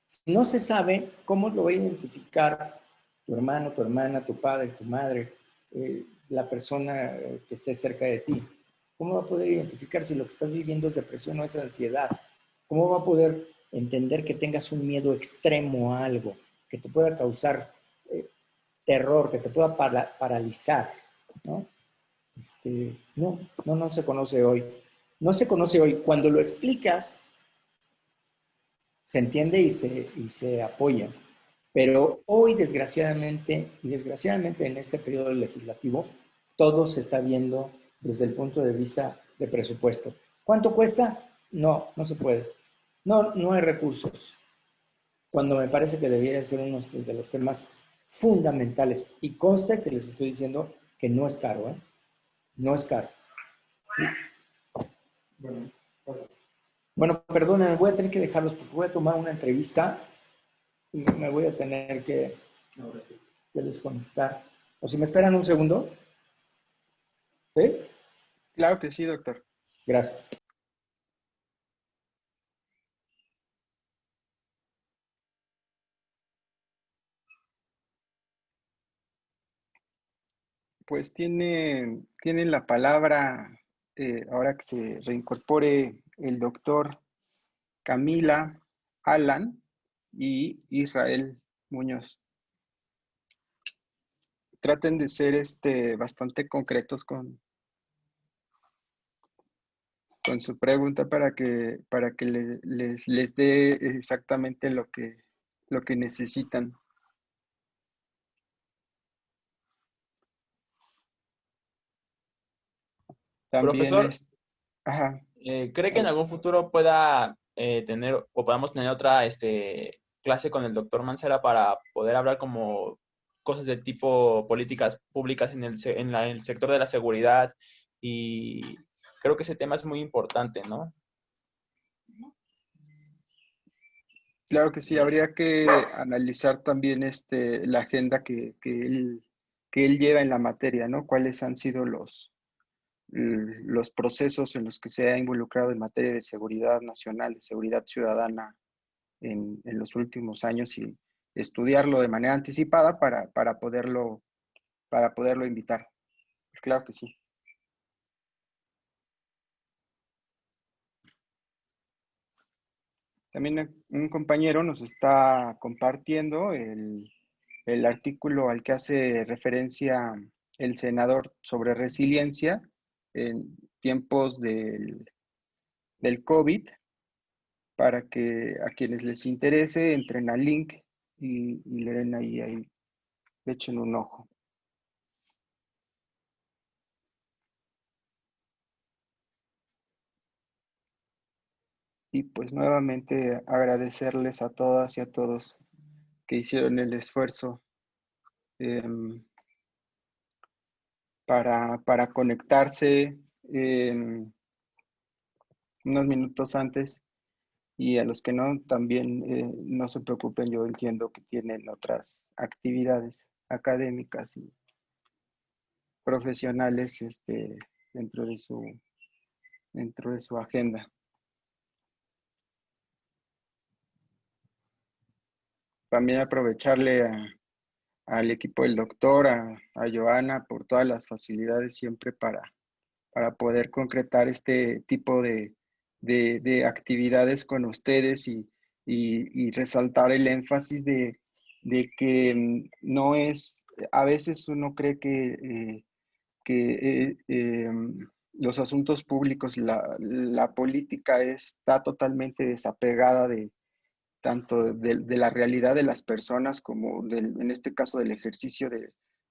Si no se sabe, ¿cómo lo va a identificar tu hermano, tu hermana, tu padre, tu madre, la persona que esté cerca de ti? ¿Cómo va a poder identificar si lo que estás viviendo es depresión o es ansiedad? ¿Cómo va a poder entender que tengas un miedo extremo a algo que te pueda causar terror, que te pueda paralizar? ¿No? No se conoce hoy. No se conoce hoy. Cuando lo explicas, se entiende y se apoya. Pero hoy, desgraciadamente en este periodo legislativo, todo se está viendo desde el punto de vista de presupuesto. ¿Cuánto cuesta? No, no se puede. No hay recursos. Cuando me parece que debiera ser uno de los temas fundamentales. Y consta que les estoy diciendo que no es caro, ¿eh? No es caro. Bueno, perdónenme, voy a tener que dejarlos porque voy a tomar una entrevista y me voy a tener que desconectar. O si me esperan un segundo. ¿Sí? Claro que sí, doctor. Gracias. Pues tienen la palabra, ahora que se reincorpore el doctor Camila, Alan y Israel Muñoz. Traten de ser bastante concretos con su pregunta para que les dé exactamente lo que necesitan. También Profesor, ajá. ¿cree que en algún futuro pueda tener o podamos tener otra clase con el doctor Mancera para poder hablar como cosas de tipo políticas públicas en el sector de la seguridad? Y creo que ese tema es muy importante, ¿no? Claro que sí, habría que analizar también la agenda que él lleva en la materia, ¿no? ¿Cuáles han sido los procesos en los que se ha involucrado en materia de seguridad nacional, de seguridad ciudadana en los últimos años y estudiarlo de manera anticipada para poderlo invitar? Claro que sí. También un compañero nos está compartiendo el artículo al que hace referencia el senador sobre resiliencia en tiempos del COVID, para que a quienes les interese entren al link y le den ahí, le echen un ojo. Y pues nuevamente agradecerles a todas y a todos que hicieron el esfuerzo para conectarse unos minutos antes, y a los que no, también no se preocupen, yo entiendo que tienen otras actividades académicas y profesionales dentro de su agenda. También aprovecharle al equipo del doctor, a Joana, por todas las facilidades siempre para poder concretar este tipo de actividades con ustedes y resaltar el énfasis de que no es, a veces uno cree que los asuntos públicos, la política está totalmente desapegada de tanto de la realidad de las personas como en este caso del ejercicio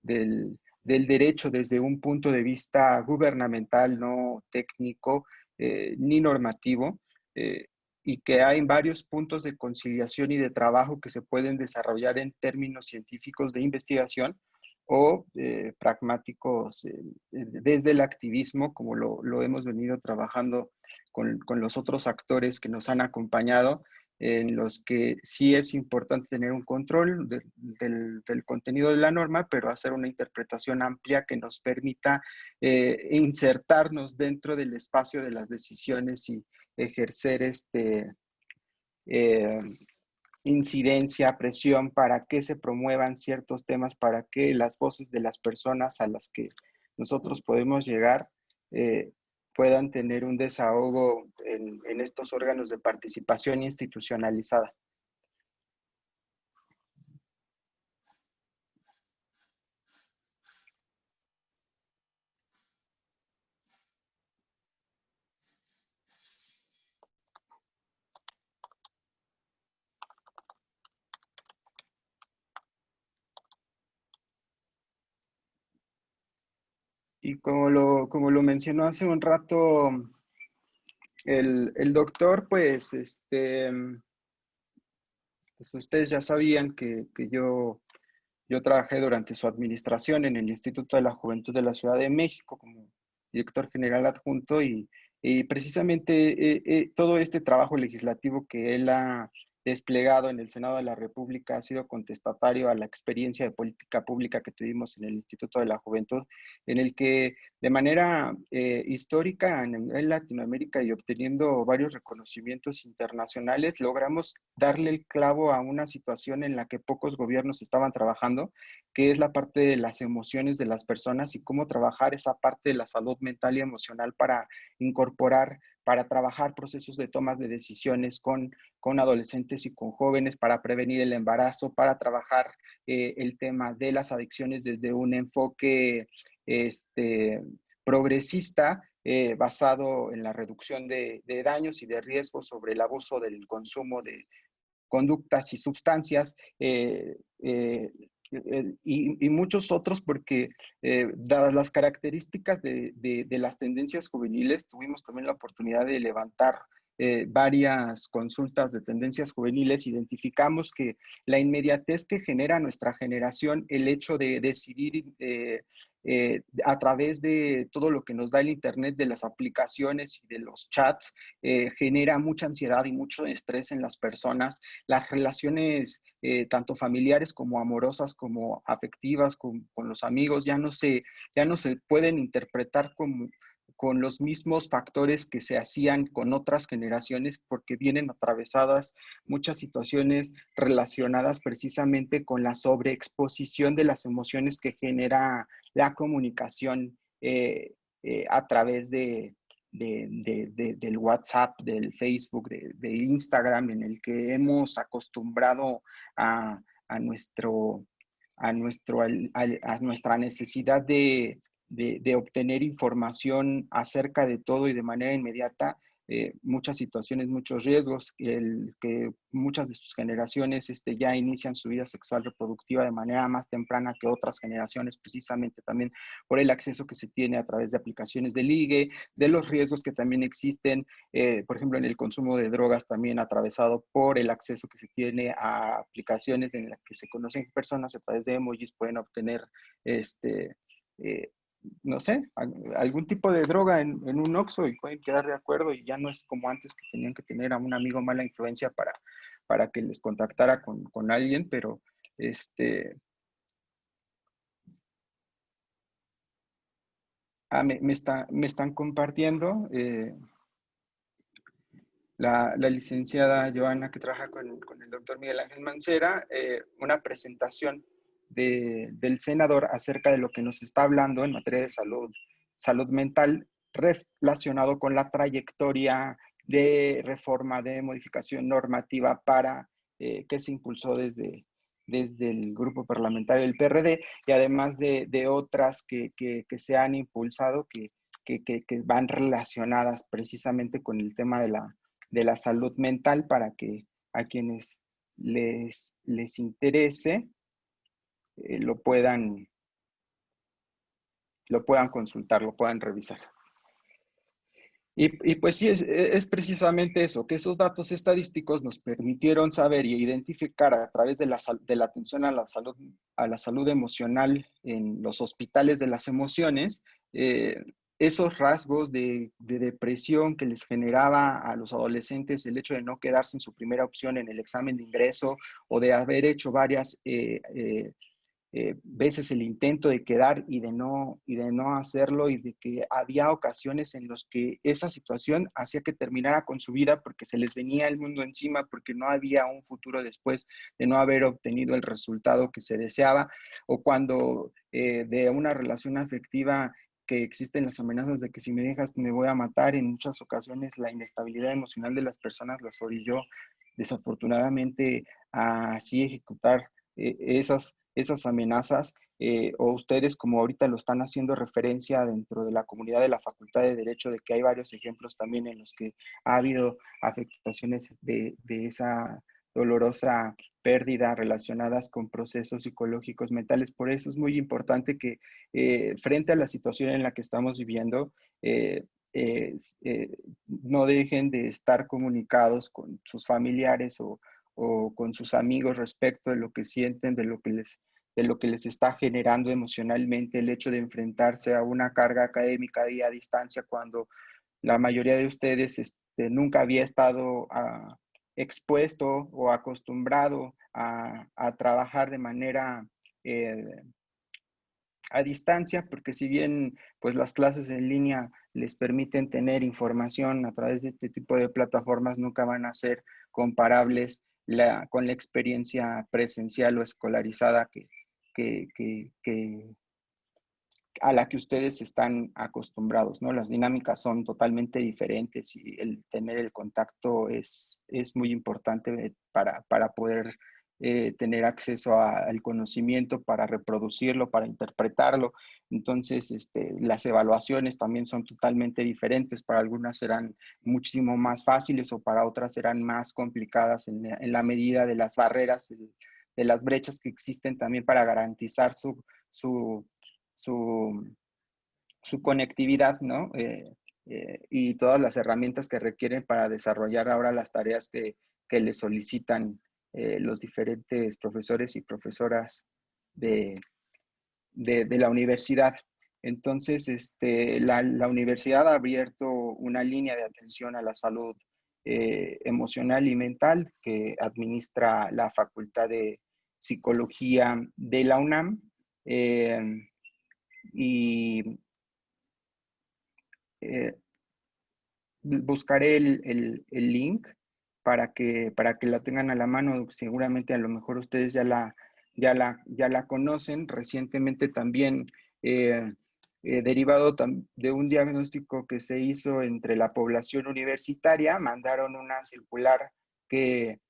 del derecho desde un punto de vista gubernamental, no técnico ni normativo, eh, y que hay varios puntos de conciliación y de trabajo que se pueden desarrollar en términos científicos de investigación o pragmáticos desde el activismo, como lo hemos venido trabajando con los otros actores que nos han acompañado, en los que sí es importante tener un control del contenido de la norma, pero hacer una interpretación amplia que nos permita insertarnos dentro del espacio de las decisiones y ejercer eh, incidencia, presión para que se promuevan ciertos temas, para que las voces de las personas a las que nosotros podemos llegar eh, puedan tener un desahogo en estos órganos de participación institucionalizada. Y como lo mencionó hace un rato el doctor, pues ustedes ya sabían que yo trabajé durante su administración en el Instituto de la Juventud de la Ciudad de México como director general adjunto y precisamente todo este trabajo legislativo que él ha desplegado en el Senado de la República ha sido contestatario a la experiencia de política pública que tuvimos en el Instituto de la Juventud, en el que de manera histórica en Latinoamérica y obteniendo varios reconocimientos internacionales, logramos darle el clavo a una situación en la que pocos gobiernos estaban trabajando, que es la parte de las emociones de las personas y cómo trabajar esa parte de la salud mental y emocional para incorporar, para trabajar procesos de tomas de decisiones con adolescentes y con jóvenes, para prevenir el embarazo, para trabajar el tema de las adicciones desde un enfoque progresista, basado en la reducción de daños y de riesgos sobre el abuso del consumo de conductas y sustancias, y muchos otros, porque dadas las características de las tendencias juveniles, tuvimos también la oportunidad de levantar varias consultas de tendencias juveniles. Identificamos que la inmediatez que genera nuestra generación, el hecho de decidir a través de todo lo que nos da el Internet, de las aplicaciones y de los chats, genera mucha ansiedad y mucho estrés en las personas. Las relaciones tanto familiares como amorosas, como afectivas, con los amigos, ya no se pueden interpretar con los mismos factores que se hacían con otras generaciones, porque vienen atravesadas muchas situaciones relacionadas precisamente con la sobreexposición de las emociones que genera la comunicación a través del WhatsApp, del Facebook, de Instagram, en el que hemos acostumbrado a nuestra necesidad de obtener información acerca de todo y de manera inmediata, muchas situaciones, muchos riesgos, que muchas de sus generaciones ya inician su vida sexual reproductiva de manera más temprana que otras generaciones, precisamente también por el acceso que se tiene a través de aplicaciones de ligue, de los riesgos que también existen, por ejemplo, en el consumo de drogas, también atravesado por el acceso que se tiene a aplicaciones en las que se conocen personas a través de emojis, pueden obtener no sé, algún tipo de droga en un Oxxo y pueden quedar de acuerdo, y ya no es como antes, que tenían que tener a un amigo mala influencia para que les contactara con alguien, pero me están compartiendo la licenciada Joana, que trabaja con el doctor Miguel Ángel Mancera, una presentación del senador acerca de lo que nos está hablando en materia de salud mental, relacionado con la trayectoria de reforma, de modificación normativa para que se impulsó desde el grupo parlamentario del PRD, y además de otras que se han impulsado, que van relacionadas precisamente con el tema de la salud mental para que a quienes les interese lo puedan consultar, lo puedan revisar. Y pues sí, es precisamente eso, que esos datos estadísticos nos permitieron saber y identificar a través de la atención a la salud emocional en los hospitales de las emociones, esos rasgos de depresión que les generaba a los adolescentes el hecho de no quedarse en su primera opción en el examen de ingreso o de haber hecho varias veces el intento de quedar y de no hacerlo, y de que había ocasiones en las que esa situación hacía que terminara con su vida porque se les venía el mundo encima, porque no había un futuro después de no haber obtenido el resultado que se deseaba, o cuando de una relación afectiva que existen las amenazas de que si me dejas me voy a matar. En muchas ocasiones la inestabilidad emocional de las personas las orilló desafortunadamente a así ejecutar esas amenazas, o ustedes, como ahorita lo están haciendo referencia dentro de la comunidad de la Facultad de Derecho, de que hay varios ejemplos también en los que ha habido afectaciones de esa dolorosa pérdida relacionadas con procesos psicológicos mentales. Por eso es muy importante que frente a la situación en la que estamos viviendo, no dejen de estar comunicados con sus familiares o con sus amigos respecto de lo que sienten, de lo que les está generando emocionalmente el hecho de enfrentarse a una carga académica y a distancia, cuando la mayoría de ustedes nunca había estado expuesto o acostumbrado a trabajar de manera a distancia, porque si bien pues las clases en línea les permiten tener información a través de este tipo de plataformas, nunca van a ser comparables con la experiencia presencial o escolarizada a la que ustedes están acostumbrados, ¿no? Las dinámicas son totalmente diferentes y el tener el contacto es muy importante para poder tener acceso al conocimiento, para reproducirlo, para interpretarlo. Entonces, las evaluaciones también son totalmente diferentes. Para algunas serán muchísimo más fáciles o para otras serán más complicadas en la medida de las barreras, de las brechas que existen también para garantizar su conectividad, ¿no? Y todas las herramientas que requieren para desarrollar ahora las tareas que les solicitan los diferentes profesores y profesoras de la universidad. Entonces, la universidad ha abierto una línea de atención a la salud emocional y mental que administra la Facultad de Psicología de la UNAM. Y buscaré el link para que la tengan a la mano. Seguramente a lo mejor ustedes ya la conocen. Recientemente también, derivado de un diagnóstico que se hizo entre la población universitaria, mandaron una circular que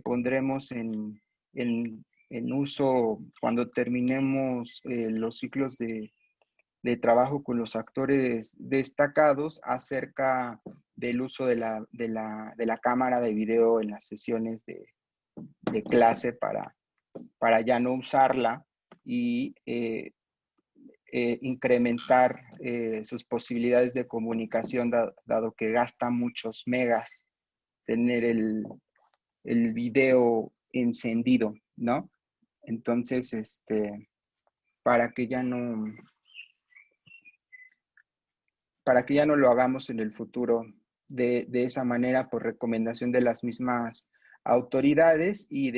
pondremos en uso cuando terminemos los ciclos de trabajo con los actores destacados acerca del uso de la cámara de video en las sesiones de clase para ya no usarla y incrementar sus posibilidades de comunicación, dado que gasta muchos megas tener el video encendido, ¿no? Entonces, para que ya no lo hagamos en el futuro de esa manera, por recomendación de las mismas autoridades y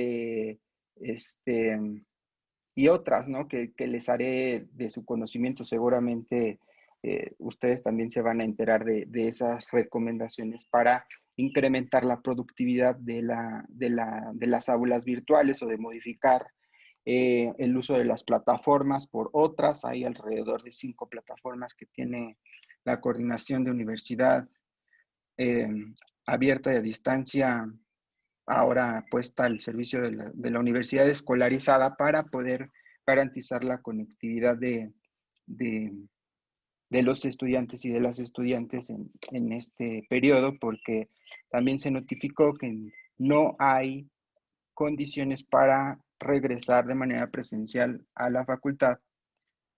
y otras, ¿no? Que les haré de su conocimiento. Seguramente ustedes también se van a enterar de esas recomendaciones para incrementar la productividad de las aulas virtuales, o de modificar el uso de las plataformas por otras. Hay alrededor de 5 plataformas que tiene la Coordinación de Universidad Abierta y a Distancia, ahora puesta al servicio de la universidad escolarizada, para poder garantizar la conectividad de de los estudiantes y de las estudiantes en este periodo, porque también se notificó que no hay condiciones para regresar de manera presencial a la facultad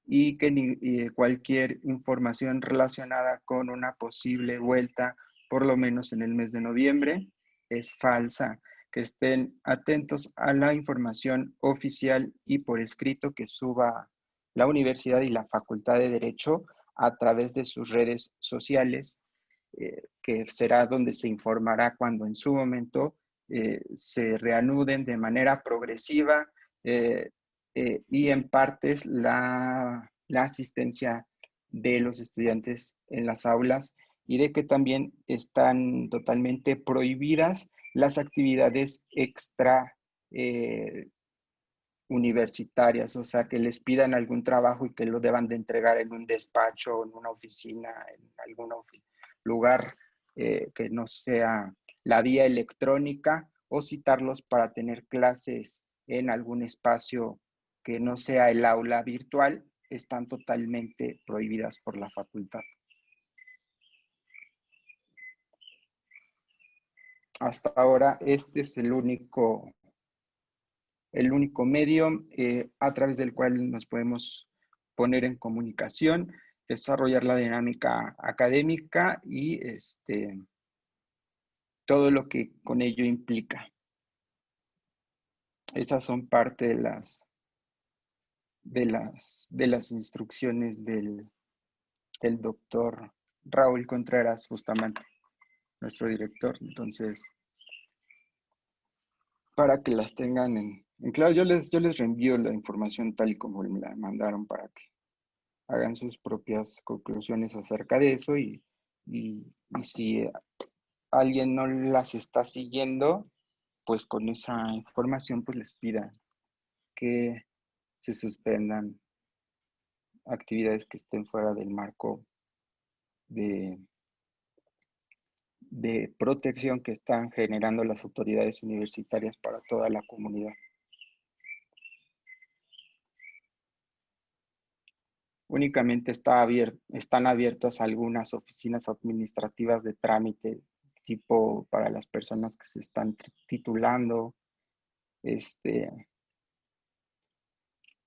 y que cualquier información relacionada con una posible vuelta, por lo menos en el mes de noviembre, es falsa. Que estén atentos a la información oficial y por escrito que suba la universidad y la Facultad de Derecho a través de sus redes sociales, que será donde se informará cuando en su momento se reanuden de manera progresiva y en partes la asistencia de los estudiantes en las aulas, y de que también están totalmente prohibidas las actividades extra universitarias, o sea, que les pidan algún trabajo y que lo deban de entregar en un despacho, en una oficina, en algún lugar que no sea la vía electrónica, o citarlos para tener clases en algún espacio que no sea el aula virtual, están totalmente prohibidas por la facultad. Hasta ahora este es el único medio a través del cual nos podemos poner en comunicación, desarrollar la dinámica académica y todo lo que con ello implica. Esas son parte de las instrucciones del doctor Raúl Contreras, justamente, nuestro director. Entonces, para que las tengan en claro, yo les reenvío la información tal y como me la mandaron para que hagan sus propias conclusiones acerca de eso y si alguien no las está siguiendo, pues con esa información pues les pidan que se suspendan actividades que estén fuera del marco de protección que están generando las autoridades universitarias para toda la comunidad. Únicamente están abiertas algunas oficinas administrativas de trámite, tipo para las personas que se están titulando,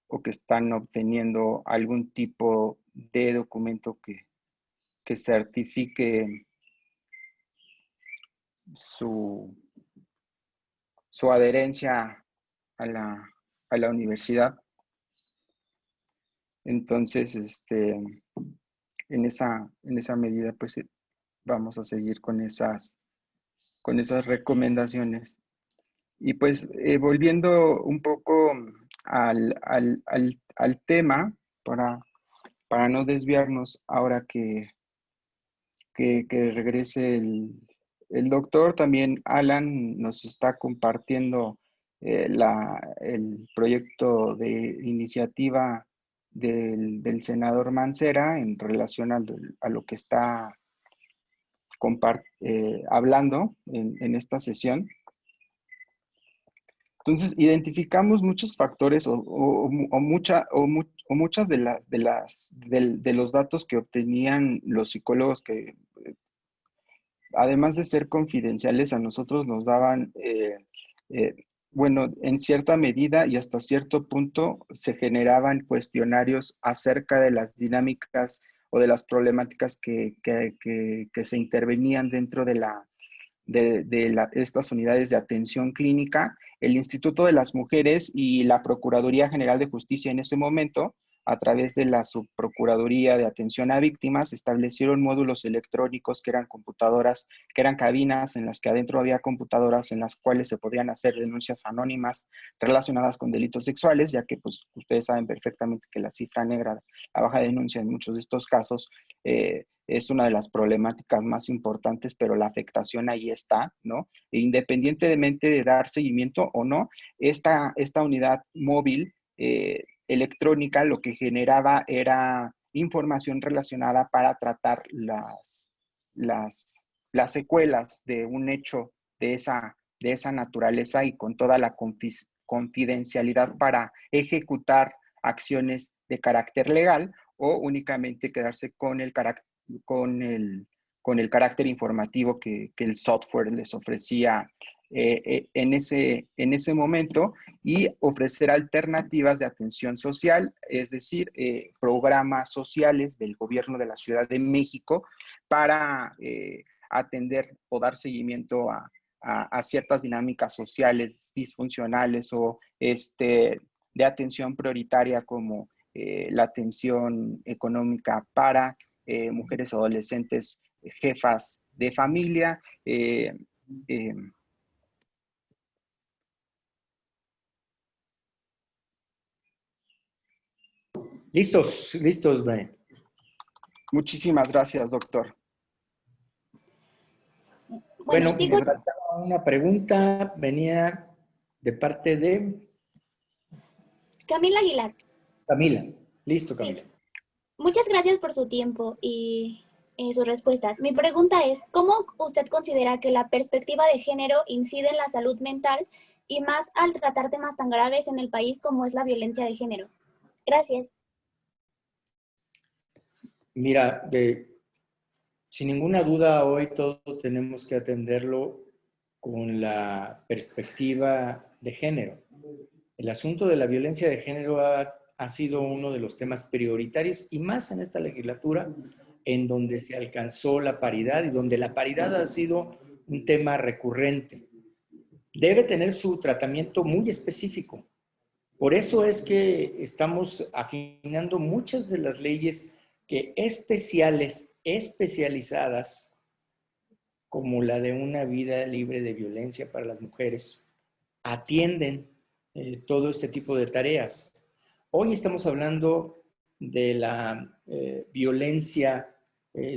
o que están obteniendo algún tipo de documento que certifique su adherencia a la universidad. Entonces, en esa medida, pues vamos a seguir con esas recomendaciones. Y pues volviendo un poco al tema, para no desviarnos ahora que regrese el doctor, también Alan nos está compartiendo el proyecto de iniciativa del senador Mancera en relación a lo que está hablando en esta sesión. Entonces, identificamos muchos factores o muchas de los datos que obtenían los psicólogos que, además de ser confidenciales, a nosotros nos daban, bueno, en cierta medida y hasta cierto punto se generaban cuestionarios acerca de las dinámicas o de las problemáticas que se intervenían dentro de estas unidades de atención clínica. El Instituto de las Mujeres y la Procuraduría General de Justicia en ese momento, a través de la Subprocuraduría de Atención a Víctimas, establecieron módulos electrónicos que eran computadoras, que eran cabinas en las que adentro había computadoras en las cuales se podían hacer denuncias anónimas relacionadas con delitos sexuales, ya que pues ustedes saben perfectamente que la cifra negra, la baja denuncia en muchos de estos casos, es una de las problemáticas más importantes, pero la afectación ahí está, ¿no? E independientemente de dar seguimiento o no, esta unidad móvil electrónica lo que generaba era información relacionada para tratar las secuelas de un hecho de esa naturaleza y con toda la confidencialidad para ejecutar acciones de carácter legal o únicamente quedarse con el carácter informativo que el software les ofrecía en ese momento, y ofrecer alternativas de atención social, es decir, programas sociales del gobierno de la Ciudad de México para atender o dar seguimiento a ciertas dinámicas sociales disfuncionales o de atención prioritaria, como la atención económica para mujeres o adolescentes jefas de familia. Listos, listos, Brian. Muchísimas gracias, doctor. Bueno, sigo. me faltaba una pregunta, venía de parte de Camila Aguilar. Camila. Listo, Camila. Sí. Muchas gracias por su tiempo y sus respuestas. Mi pregunta es, ¿cómo usted considera que la perspectiva de género incide en la salud mental y más al tratar temas tan graves en el país como es la violencia de género? Gracias. Mira, sin ninguna duda hoy todo tenemos que atenderlo con la perspectiva de género. El asunto de la violencia de género ha sido uno de los temas prioritarios, y más en esta legislatura, en donde se alcanzó la paridad y donde la paridad ha sido un tema recurrente. Debe tener su tratamiento muy específico. Por eso es que estamos afinando muchas de las leyes que especializadas, como la de una vida libre de violencia para las mujeres, atienden todo este tipo de tareas. Hoy estamos hablando de la violencia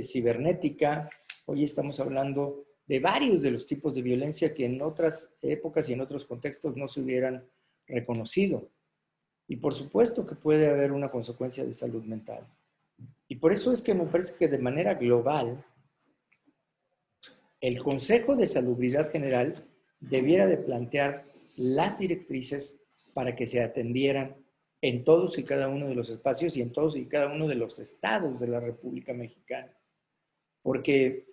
cibernética, hoy estamos hablando de varios de los tipos de violencia que en otras épocas y en otros contextos no se hubieran reconocido. Y por supuesto que puede haber una consecuencia de salud mental. Y por eso es que me parece que de manera global, el Consejo de Salubridad General debiera de plantear las directrices para que se atendieran en todos y cada uno de los espacios y en todos y cada uno de los estados de la República Mexicana. Porque,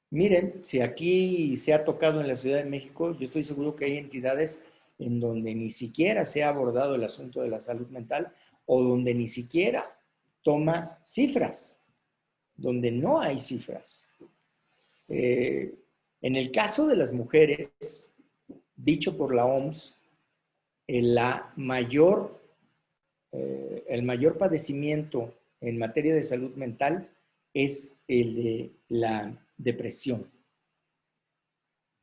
miren, si aquí se ha tocado en la Ciudad de México, yo estoy seguro que hay entidades en donde ni siquiera se ha abordado el asunto de la salud mental, o donde ni siquiera toma cifras, donde no hay cifras. En el caso de las mujeres, dicho por la OMS, el mayor padecimiento en materia de salud mental es el de la depresión.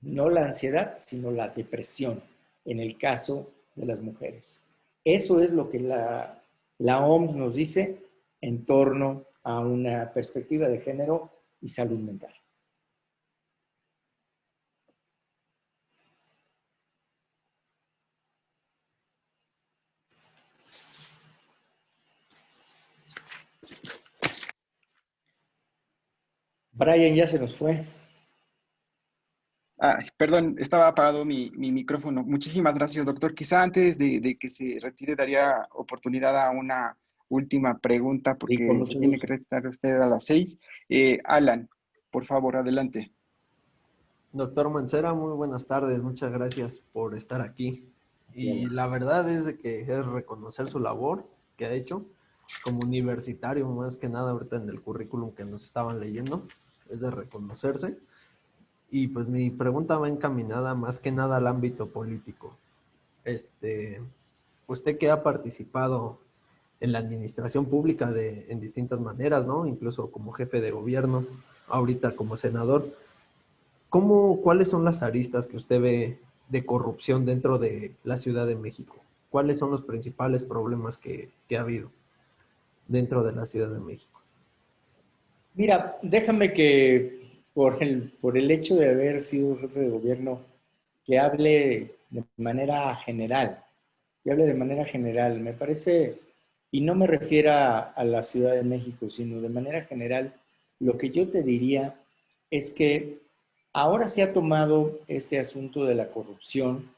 No la ansiedad, sino la depresión en el caso de las mujeres. Eso es lo que la OMS nos dice en torno a una perspectiva de género y salud mental. Brian ya se nos fue. Perdón, estaba apagado mi micrófono. Muchísimas gracias, doctor. Quizá antes de que se retire daría oportunidad a una última pregunta, porque Sí, tiene que retirar usted a las 6. Alan, por favor, adelante. Doctor Mancera, muy buenas tardes. Muchas gracias por estar aquí. Y la verdad es de que es reconocer su labor que ha hecho como universitario, más que nada ahorita en el currículum que nos estaban leyendo, es de reconocerse. Y pues mi pregunta va encaminada más que nada al ámbito político. Usted que ha participado en la administración pública en distintas maneras, ¿no? Incluso como jefe de gobierno, ahorita como senador, ¿cuáles son las aristas que usted ve de corrupción dentro de la Ciudad de México? ¿Cuáles son los principales problemas que ha habido dentro de la Ciudad de México? Mira, déjame que por el hecho de haber sido jefe de gobierno, que hable de manera general. Me parece, y no me refiero a la Ciudad de México, sino de manera general, lo que yo te diría es que ahora se ha tomado este asunto de la corrupción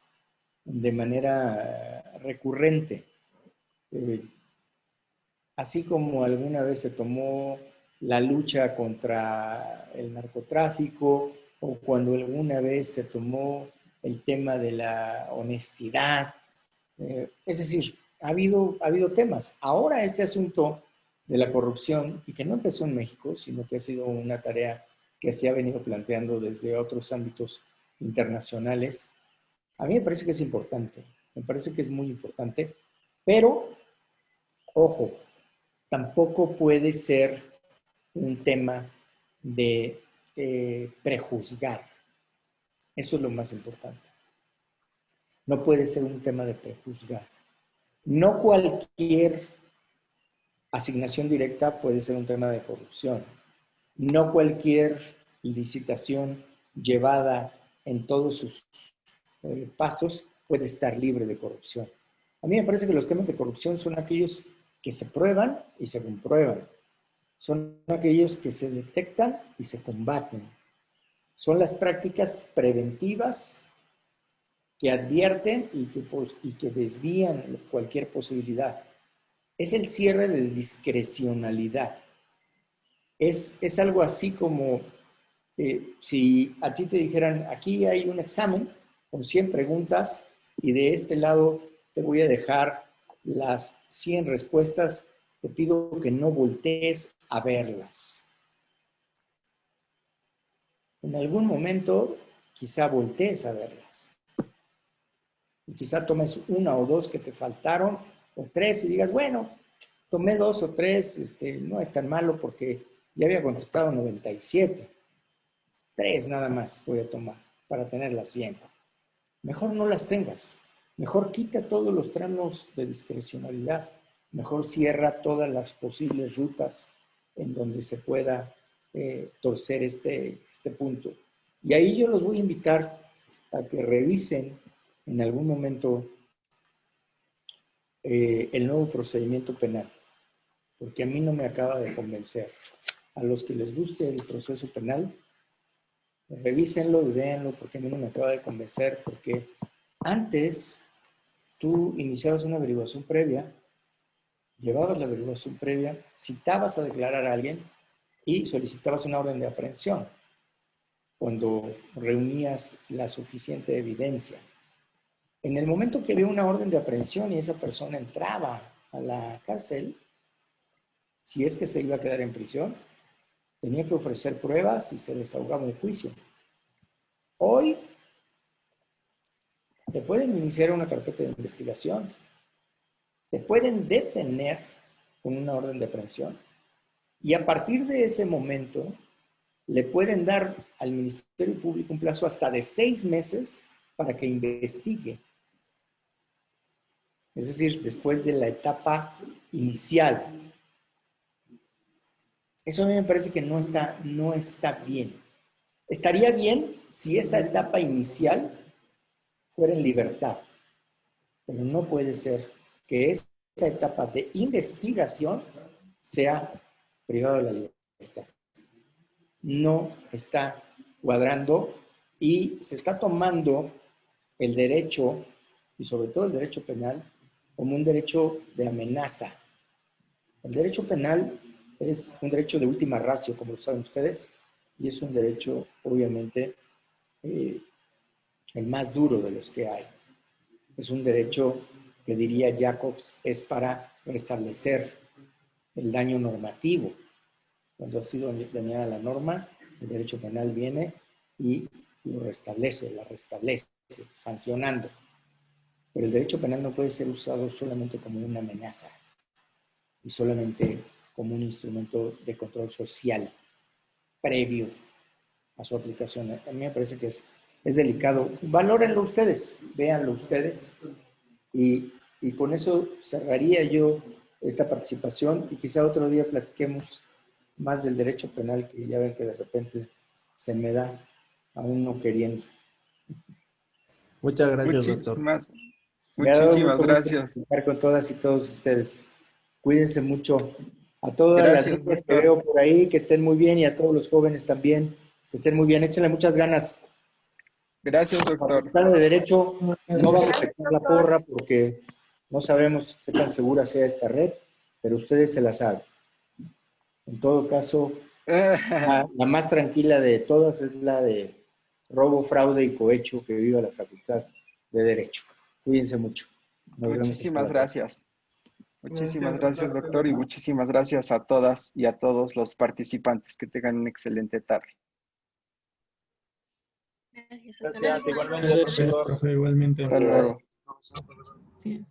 de manera recurrente. así como alguna vez se tomó la lucha contra el narcotráfico o cuando alguna vez se tomó el tema de la honestidad. Es decir, ha habido temas. Ahora este asunto de la corrupción, y que no empezó en México, sino que ha sido una tarea que se ha venido planteando desde otros ámbitos internacionales, a mí me parece que es importante, me parece que es muy importante, pero, ojo, tampoco puede ser un tema de prejuzgar. Eso es lo más importante. No puede ser un tema de prejuzgar. No cualquier asignación directa puede ser un tema de corrupción. No cualquier licitación llevada en todos sus pasos puede estar libre de corrupción. A mí me parece que los temas de corrupción son aquellos que se prueban y se comprueban. Son aquellos que se detectan y se combaten. Son las prácticas preventivas que advierten y que desvían cualquier posibilidad. Es el cierre de discrecionalidad. Es algo así como si a ti te dijeran, aquí hay un examen con 100 preguntas y de este lado te voy a dejar las 100 respuestas, te pido que no voltees a verlas. En algún momento quizá voltees a verlas. Y quizá tomes una o dos que te faltaron, o tres, y digas, bueno, tomé 2 o 3, no es tan malo porque ya había contestado 97. 3 nada más voy a tomar para tener las 100. Mejor no las tengas. Mejor quita todos los tramos de discrecionalidad. Mejor cierra todas las posibles rutas en donde se pueda torcer este punto. Y ahí yo los voy a invitar a que revisen en algún momento el nuevo procedimiento penal, porque a mí no me acaba de convencer. A los que les guste el proceso penal, revísenlo y véanlo, porque a mí no me acaba de convencer, porque antes tú iniciabas una averiguación previa, llevabas la averiguación previa, citabas a declarar a alguien y solicitabas una orden de aprehensión cuando reunías la suficiente evidencia. En el momento que había una orden de aprehensión y esa persona entraba a la cárcel, si es que se iba a quedar en prisión, tenía que ofrecer pruebas y se desahogaba el juicio. Hoy te pueden iniciar una carpeta de investigación, te pueden detener con una orden de aprehensión y a partir de ese momento le pueden dar al Ministerio Público un plazo hasta de 6 meses para que investigue. Es decir, después de la etapa inicial. Eso a mí me parece que no está bien. Estaría bien si esa etapa inicial fuera en libertad, pero no puede ser que esa etapa de investigación sea privada de la libertad. No está cuadrando y se está tomando el derecho, y sobre todo el derecho penal, como un derecho de amenaza. El derecho penal es un derecho de última ratio, como lo saben ustedes, y es un derecho, obviamente, el más duro de los que hay. Es un derecho que, diría Jacobs, es para restablecer el daño normativo. Cuando ha sido dañada la norma, el derecho penal viene y lo restablece, la restablece, sancionando. Pero el derecho penal no puede ser usado solamente como una amenaza y solamente como un instrumento de control social previo a su aplicación. A mí me parece que es delicado. Valórenlo ustedes, véanlo ustedes y con eso cerraría yo esta participación y quizá otro día platiquemos más del derecho penal, que ya ven que de repente se me da aún no queriendo. Muchas gracias, doctor. Muchísimas gracias. Estar con todas y todos ustedes. Cuídense mucho. A todas Gracias, las niñas que doctor. veo por ahí, que estén muy bien, y a todos los jóvenes también, que estén muy bien. Échenle muchas ganas. Gracias, doctor. La Facultad de Derecho no vamos a echar la porra porque no sabemos qué tan segura sea esta red, pero ustedes se la saben. En todo caso, la más tranquila de todas es la de robo, fraude y cohecho. Que viva la Facultad de Derecho. Cuídense mucho. Nos vemos Muchísimas hasta la gracias. Muchísimas Gracias, gracias, doctor. doctor, y muchísimas gracias a todas y a todos los participantes. Que tengan una excelente tarde. Gracias, hasta Gracias, luego. igualmente, profesor. Profe, igualmente. Hasta luego. Sí.